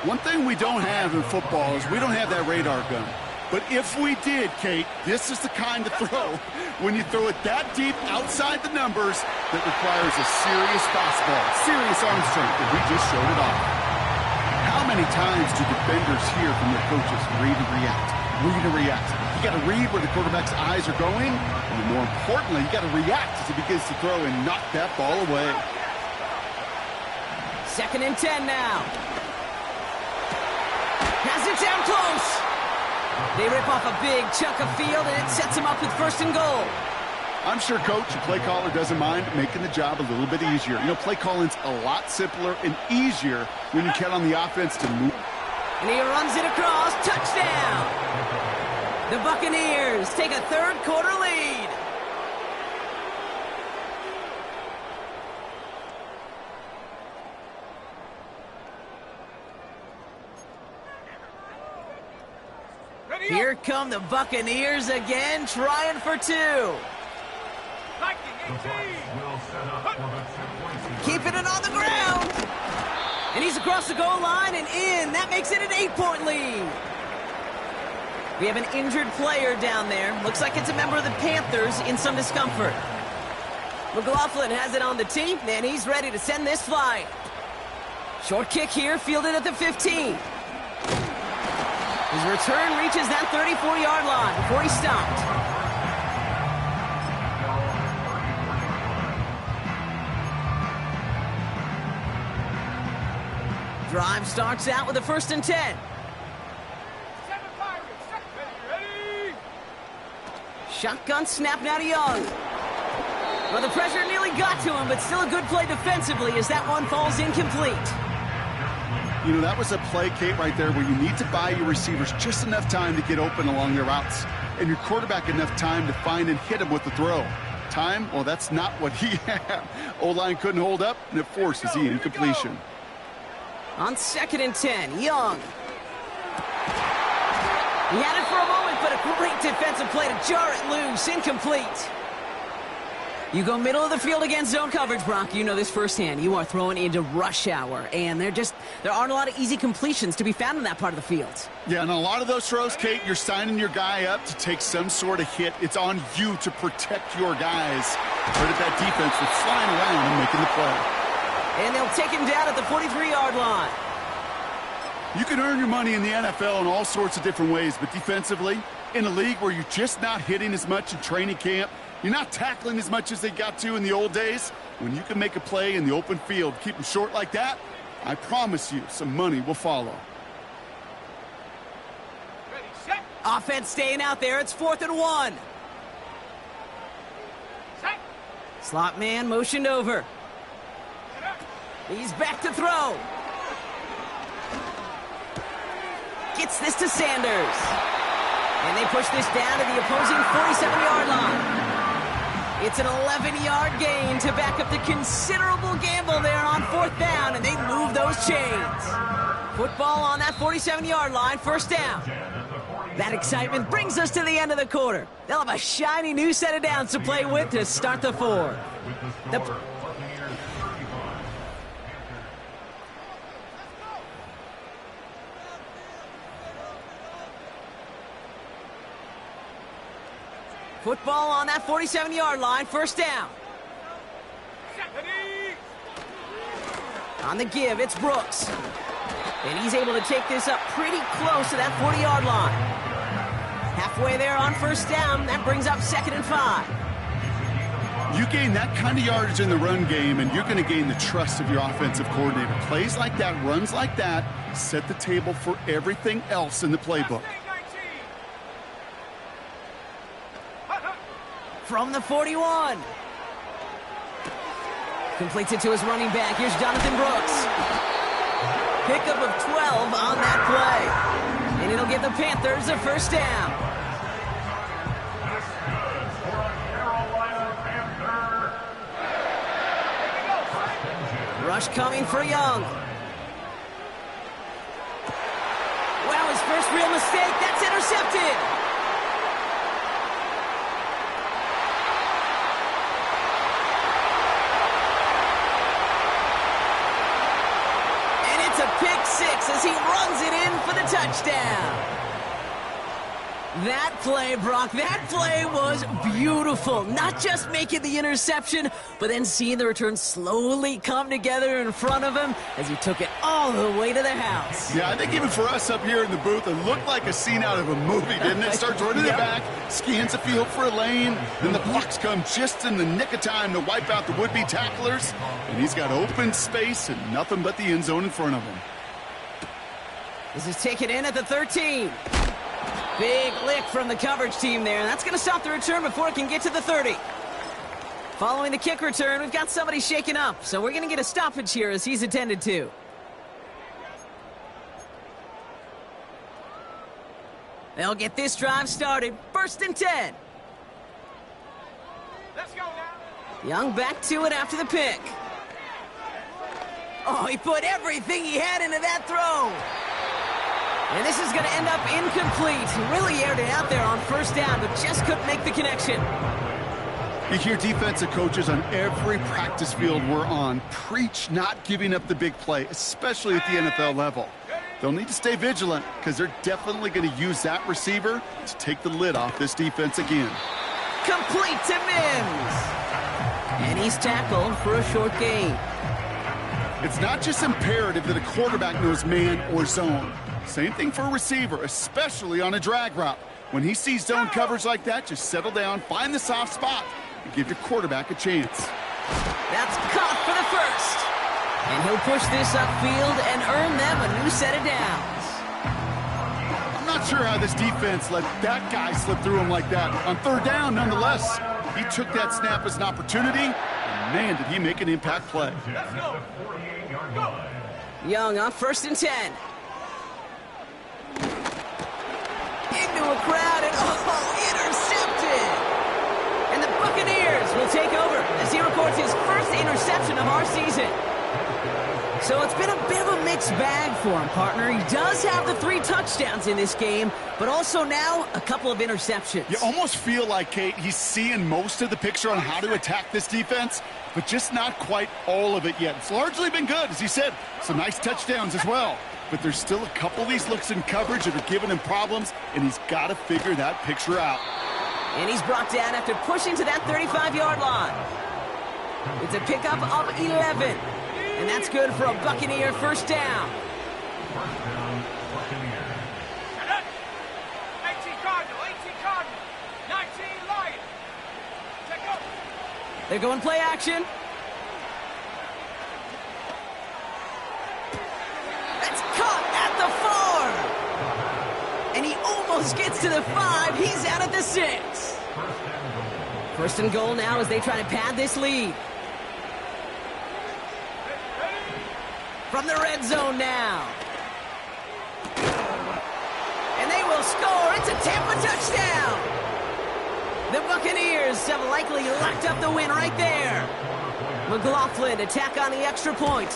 One thing we don't have in football is we don't have that radar gun. But if we did, Kate, this is the kind of throw when you throw it that deep outside the numbers that requires a serious fastball, serious arm strength, and we just showed it off. How many times do defenders hear from their coaches, read and react, read and react? You got to read where the quarterback's eyes are going, and more importantly, you got to react as he begins to throw and knock that ball away. 2nd and 10 now. Has it down close. They rip off a big chunk of field, and it sets them up with 1st and goal. I'm sure Coach, the play caller, doesn't mind making the job a little bit easier. You know, play calling's a lot simpler and easier when you count on the offense to move. And he runs it across. Touchdown! The Buccaneers take a 3rd quarter lead. Here come the Buccaneers again, trying for 2. Keeping it on the ground. And he's across the goal line and in. That makes it an 8-point lead. We have an injured player down there. Looks like it's a member of the Panthers in some discomfort. McLaughlin has it on the tee, and he's ready to send this flying. Short kick here, fielded at the 15. His return reaches that 34-yard line before he stopped. Drive starts out with a 1st and 10. Shotgun snap now to Young. Well, the pressure nearly got to him, but still a good play defensively as that one falls incomplete. You know, that was a play, Kate, right there where you need to buy your receivers just enough time to get open along their routes, and your quarterback enough time to find and hit him with the throw. Time? Well, that's not what he had. O-line couldn't hold up, and it forces the incompletion. On 2nd and 10, Young. He had it for a moment, but a great defensive play to jar it loose. Incomplete. You go middle of the field against zone coverage, Brock. You know this firsthand. You are throwing into rush hour, and there aren't a lot of easy completions to be found in that part of the field. Yeah, and a lot of those throws, Kate, you're signing your guy up to take some sort of hit. It's on you to protect your guys. But that defense was flying around and making the play. And they'll take him down at the 43-yard line. You can earn your money in the NFL in all sorts of different ways, but defensively, in a league where you're just not hitting as much in training camp, you're not tackling as much as they got to in the old days, when you can make a play in the open field, keep them short like that, I promise you some money will follow. Offense staying out there. It's 4th and 1. Slot man motioned over. He's back to throw. Gets this to Sanders. And they push this down to the opposing 47-yard line. It's an 11-yard gain to back up the considerable gamble there on 4th down, and they move those chains. Football on that 47-yard line, 1st down. That excitement brings us to the end of the quarter. They'll have a shiny new set of downs to play with to start the 4th. Football on that 47-yard line, 1st down. On the give, it's Brooks. And he's able to take this up pretty close to that 40-yard line. Halfway there on 1st down, that brings up 2nd and 5. You gain that kind of yardage in the run game, and you're going to gain the trust of your offensive coordinator. Plays like that, runs like that, set the table for everything else in the playbook. From the 41. Completes it to his running back. Here's Jonathan Brooks. Pickup of 12 on that play. And it'll give the Panthers a 1st down. Rush coming for Young. Wow, his first real mistake. That's intercepted. Pick 6 as he runs it in for the touchdown. That play, Brock, that play was beautiful. Not just making the interception, but then seeing the return slowly come together in front of him as he took it all the way to the house. Yeah, I think even for us up here in the booth, it looked like a scene out of a movie, didn't it? Starts running it back, scans the field for a lane, then the Bucs come just in the nick of time to wipe out the would-be tacklers, and he's got open space and nothing but the end zone in front of him. This is taken in at the 13. Big lick from the coverage team there, and that's going to stop the return before it can get to the 30. Following the kick return, we've got somebody shaken up, so we're going to get a stoppage here as he's attended to. They'll get this drive started. 1st and 10. Let's go now. Young back to it after the pick. Oh, he put everything he had into that throw. And this is going to end up incomplete. Really aired it out there on 1st down, but just couldn't make the connection. You hear defensive coaches on every practice field we're on preach not giving up the big play, especially at the NFL level. They'll need to stay vigilant because they're definitely going to use that receiver to take the lid off this defense again. Complete to Mims. And he's tackled for a short gain. It's not just imperative that a quarterback knows man or zone. Same thing for a receiver, especially on a drag route. When he sees zone coverage like that, just settle down, find the soft spot, and give your quarterback a chance. That's caught for the 1st. And he'll push this upfield and earn them a new set of downs. I'm not sure how this defense let that guy slip through him like that. On 3rd down, nonetheless, he took that snap as an opportunity, and man, did he make an impact play. Young on 1st and 10. Into a crowd and intercepted. And the Buccaneers will take over as he records his 1st interception of our season. So it's been a bit of a mixed bag for him, partner. He does have the 3 touchdowns in this game, but also now a couple of interceptions. You almost feel like, Kate, he's seeing most of the picture on how to attack this defense, but just not quite all of it yet. It's largely been good, as he said. Some nice touchdowns as well. But there's still a couple of these looks in coverage that are giving him problems, and he's got to figure that picture out. And he's brought down after pushing to that 35-yard line. It's a pickup of 11. And that's good for a Buccaneer 1st down. 18 Cardinal, 19 Lion. Check up. They're going play action. That's caught at the 4. And he almost gets to the 5. He's out at the 6. First and goal now as they try to pad this lead. From the red zone now. And they will score. It's a Tampa touchdown. The Buccaneers have likely locked up the win right there. McLaughlin to tack on the extra point.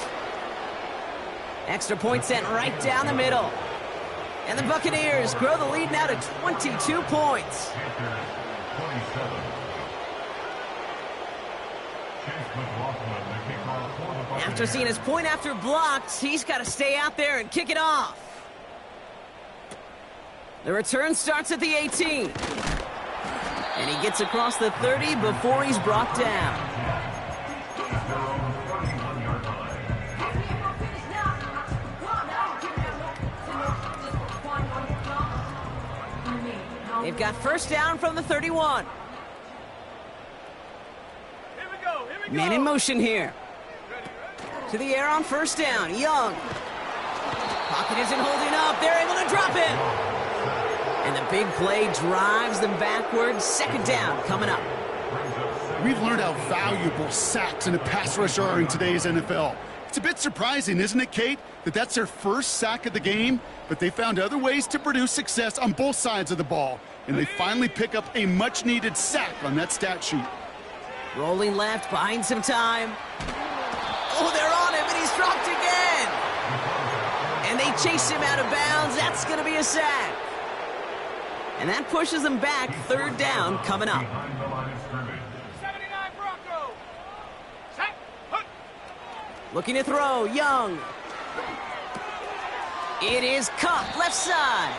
Extra point sent right down the middle. And the Buccaneers grow the lead now to 22 points. After seeing his point after blocked, he's got to stay out there and kick it off. The return starts at the 18. And he gets across the 30 before he's brought down. They've got first down from the 31. Man in motion here. To the air on first down. Young. Pocket isn't holding up. They're able to drop it. And the big play drives them backwards. Second down coming up. We've learned how valuable sacks in a pass rush are in today's NFL. It's a bit surprising, isn't it, Kate, that that's their first sack of the game, but they found other ways to produce success on both sides of the ball, and they finally pick up a much-needed sack on that stat sheet. Rolling left, buying some time. Oh, they're on him, and he's dropped again. And they chase him out of bounds. That's going to be a sack. And that pushes them back. Third down coming up. Looking to throw, Young. It is Cup, left side.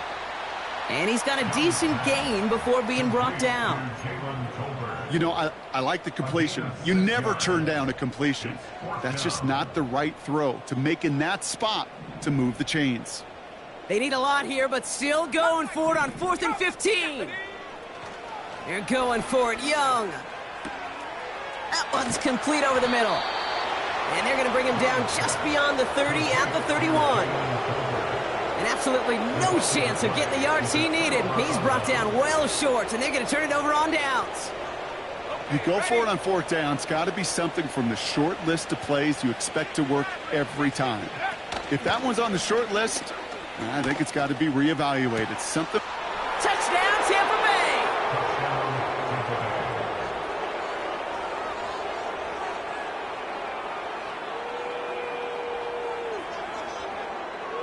And he's got a decent gain before being brought down. You know, I like the completion. You never turn down a completion. That's just not the right throw to make in that spot to move the chains. They need a lot here, but still going for it on 4th and 15. They're going for it, Young. That one's complete over the middle. And they're going to bring him down just beyond the 30 at the 31. And absolutely no chance of getting the yards he needed. He's brought down well short, and they're going to turn it over on downs. You go for it on fourth down. It's got to be something from the short list of plays you expect to work every time. If that one's on the short list, I think it's got to be reevaluated. Something. Touchdown, Tampa Bay!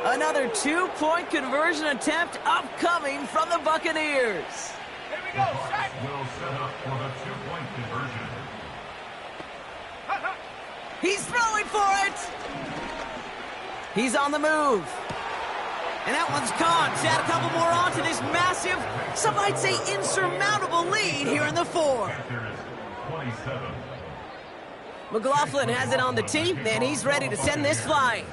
Another two-point conversion attempt upcoming from the Buccaneers. Here we go, Shaq. Will set up for the two-point conversion. He's throwing for it. He's on the move. And that one's caught. Add a couple more on to this massive, some might say insurmountable lead here in the 4. McLaughlin has it on the tee, and he's ready to send this flying.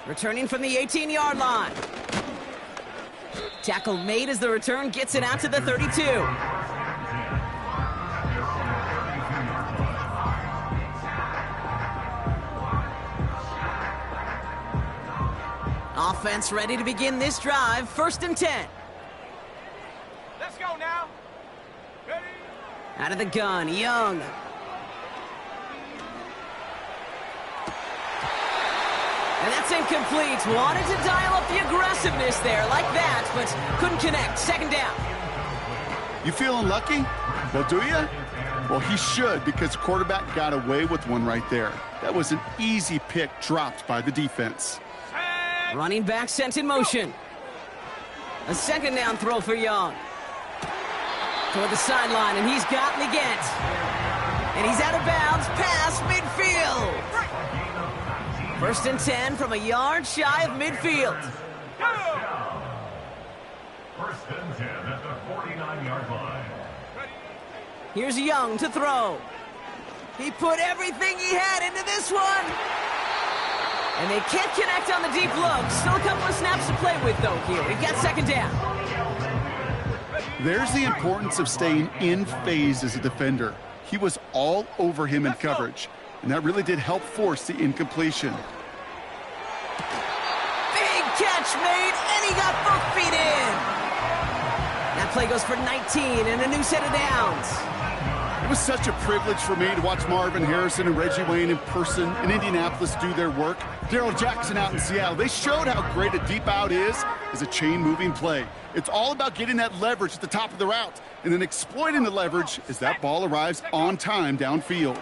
Returning from the 18-yard line. Tackle made as the return gets it out to the 32. Offense ready to begin this drive. 1st and 10. Let's go now. Ready? Out of the gun, Young. And that's incomplete. Wanted to dial up the aggressiveness there like that, but couldn't connect. Second down. You feeling lucky? Well, do you? Well, he should, because the quarterback got away with one right there. That was an easy pick dropped by the defense. Running back sent in motion. A second down throw for Young. Toward the sideline, and he's gotten the get. And he's out of bounds past midfield. 1st and 10 from a yard shy of midfield. 1st and 10 at the 49-yard line. Here's Young to throw. He put everything he had into this one. And they can't connect on the deep look. Still a couple of snaps to play with, though, here. We've got second down. There's the importance of staying in phase as a defender. He was all over him in coverage, and that really did help force the incompletion. Big catch made, and he got both feet in. That play goes for 19 and a new set of downs. It was such a privilege for me to watch Marvin Harrison and Reggie Wayne in person in Indianapolis do their work. Darrell Jackson out in Seattle. They showed how great a deep out is as a chain-moving play. It's all about getting that leverage at the top of the route and then exploiting the leverage as that ball arrives on time downfield.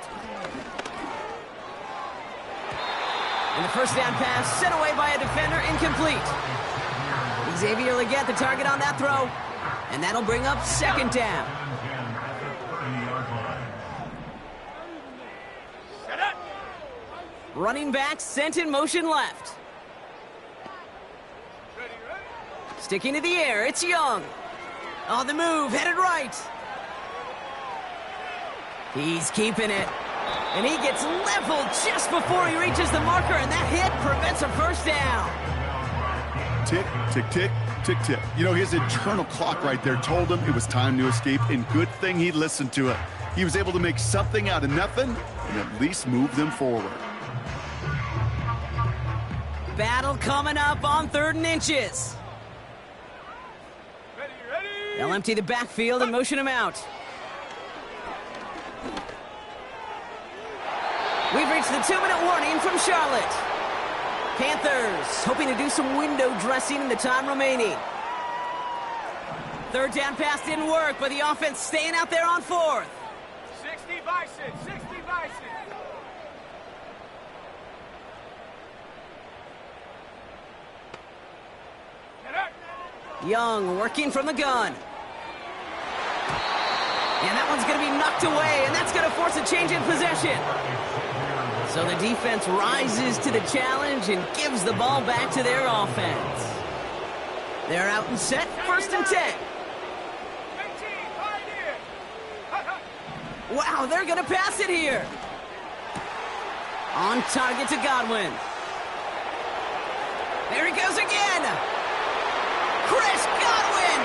And the first down pass sent away by a defender, incomplete. Xavier Legette the target on that throw, and that'll bring up second down. Running back sent in motion left. Sticking to the air, it's Young. On the move, headed right. He's keeping it. And he gets leveled just before he reaches the marker, and that hit prevents a first down. Tick, tick, tick, tick, tick. You know, his internal clock right there told him it was time to escape, and good thing he listened to it. He was able to make something out of nothing and at least move them forward. Battle coming up on 3rd and inches. They'll empty the backfield and motion him out. We've reached the 2-minute warning from Charlotte. Panthers hoping to do some window dressing in the time remaining. 3rd down pass didn't work, but the offense staying out there on 4th. 60 Bison, 60 Bison. Young working from the gun. And that one's going to be knocked away, and that's going to force a change in possession. So the defense rises to the challenge and gives the ball back to their offense. They're out and set, 1st and 10. Wow, they're going to pass it here. On target to Godwin. There he goes again. Chris Godwin.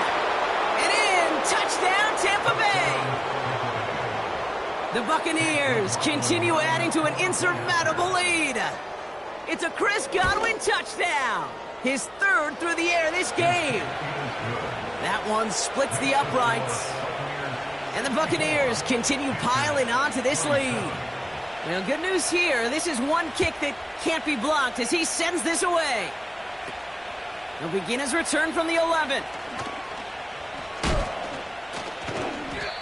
And in, touchdown Tampa Bay. The Buccaneers continue adding to an insurmountable lead. It's a Chris Godwin touchdown. His 3rd through the air this game. That one splits the uprights. And the Buccaneers continue piling onto this lead. Well, good news here. This is one kick that can't be blocked as he sends this away. He'll begin his return from the 11.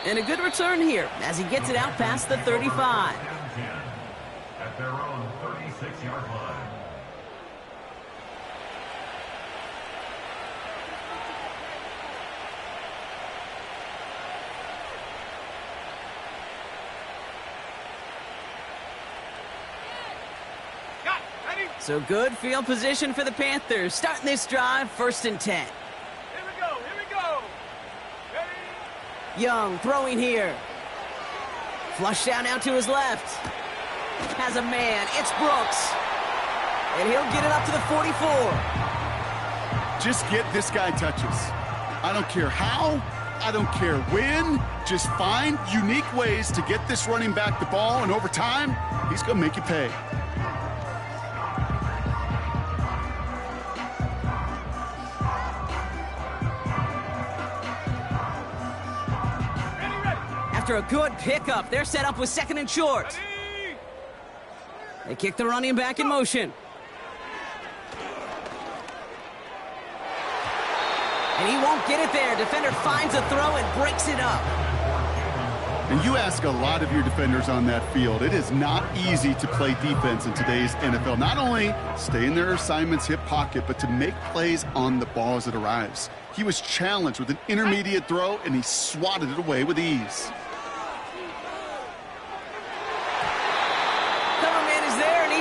And a good return here as he gets it out past the 35. At their own 36-yard line. So good field position for the Panthers. Starting this drive, 1st and 10. Here we go, here we go. Ready? Young throwing here. Flush down out to his left. Has a man. It's Brooks. And he'll get it up to the 44. Just get this guy touches. I don't care how. I don't care when. Just find unique ways to get this running back the ball, and over time, he's going to make you pay. After a good pickup, they're set up with 2nd and short. They kick the running back in motion. And he won't get it there. Defender finds a throw and breaks it up. And you ask a lot of your defenders on that field. It is not easy to play defense in today's NFL. Not only stay in their assignment's hip pocket, but to make plays on the ball as it arrives. He was challenged with an intermediate throw, and he swatted it away with ease.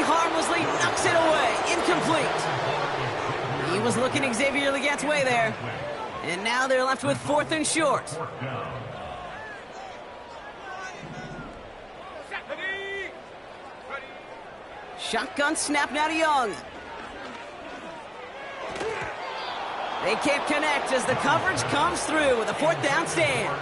Harmlessly knocks it away. Incomplete. He was looking Xavier Legette's way there. And now they're left with 4th and short. Shotgun snap now to Young. They can't connect as the coverage comes through with a 4th down stand.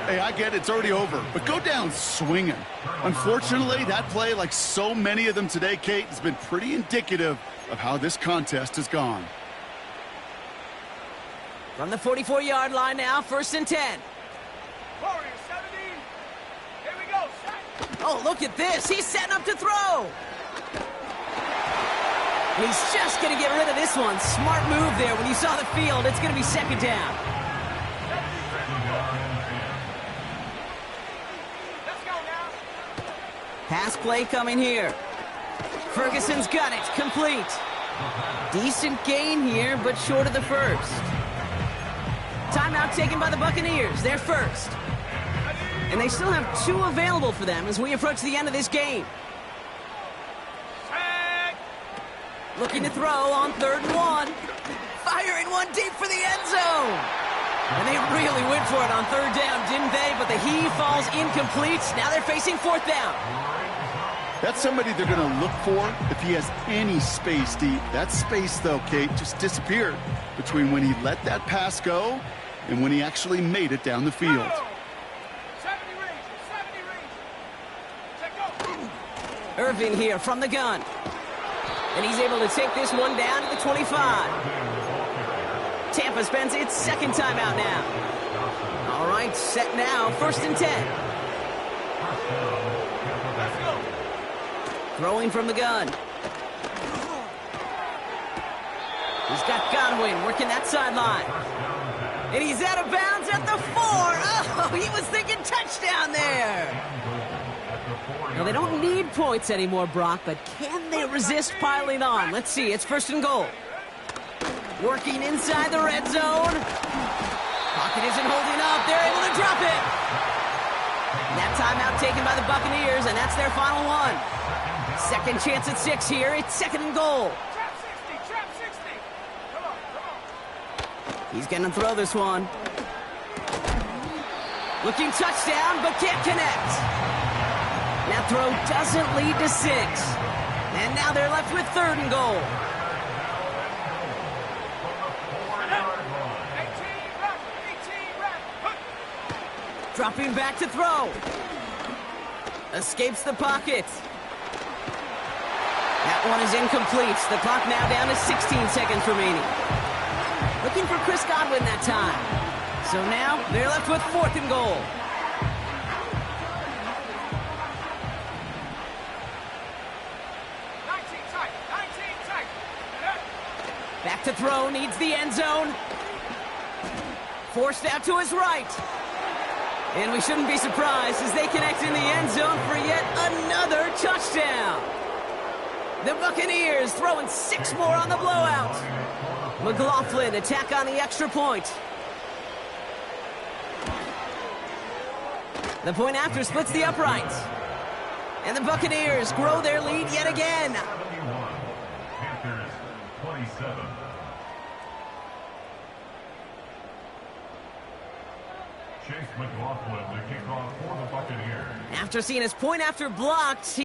Hey, I get it, it's already over, but go down swinging. Unfortunately, that play, like so many of them today, Kate, has been pretty indicative of how this contest has gone. From the 44-yard line now, 1st and 10. Warriors 17. Here we go. Set. Oh, look at this. He's setting up to throw. He's just going to get rid of this one. Smart move there. When you saw the field, it's going to be 2nd down. Let's go now. Pass play coming here. Ferguson's got it. Complete. Decent gain here, but short of the first. Timeout taken by the Buccaneers. They're first. And they still have 2 available for them as we approach the end of this game. Looking to throw on 3rd and 1. Firing one deep for the end zone. And they really went for it on 3rd down, didn't they? But the heave falls incomplete. Now they're facing 4th down. That's somebody they're going to look for if he has any space deep. That space, though, Kate, just disappeared between when he let that pass go and when he actually made it down the field. 70 range. Irvin here from the gun. And he's able to take this one down to the 25. Tampa spends its 2nd timeout now. All right, set now, 1st and 10. Throwing from the gun. He's got Godwin working that sideline. And he's out of bounds at the 4. Oh, he was thinking touchdown there. Now, they don't need points anymore, Brock, but can they resist piling on? Let's see. It's 1st and goal. Working inside the red zone. Pocket isn't holding up. They're able to drop it. And that timeout taken by the Buccaneers, and that's their final one. 2nd chance at 6 here. It's 2nd and goal. Trap 60. Come on. He's going to throw this one. Looking touchdown, but can't connect. That throw doesn't lead to 6. And now they're left with 3rd and goal. Dropping back to throw. Escapes the pocket. That one is incomplete. The clock now down to 16 seconds remaining. Looking for Chris Godwin that time. So now they're left with 4th and goal. Back to throw, needs the end zone. Forced out to his right. And we shouldn't be surprised as they connect in the end zone for yet another touchdown. The Buccaneers throwing 6 more on the blowout. McLaughlin attack on the extra point. The point after splits the uprights. And the Buccaneers grow their lead yet again. 71. Panthers 27. Chase McLaughlin to kick off for the Buccaneers. After seeing his point after blocked,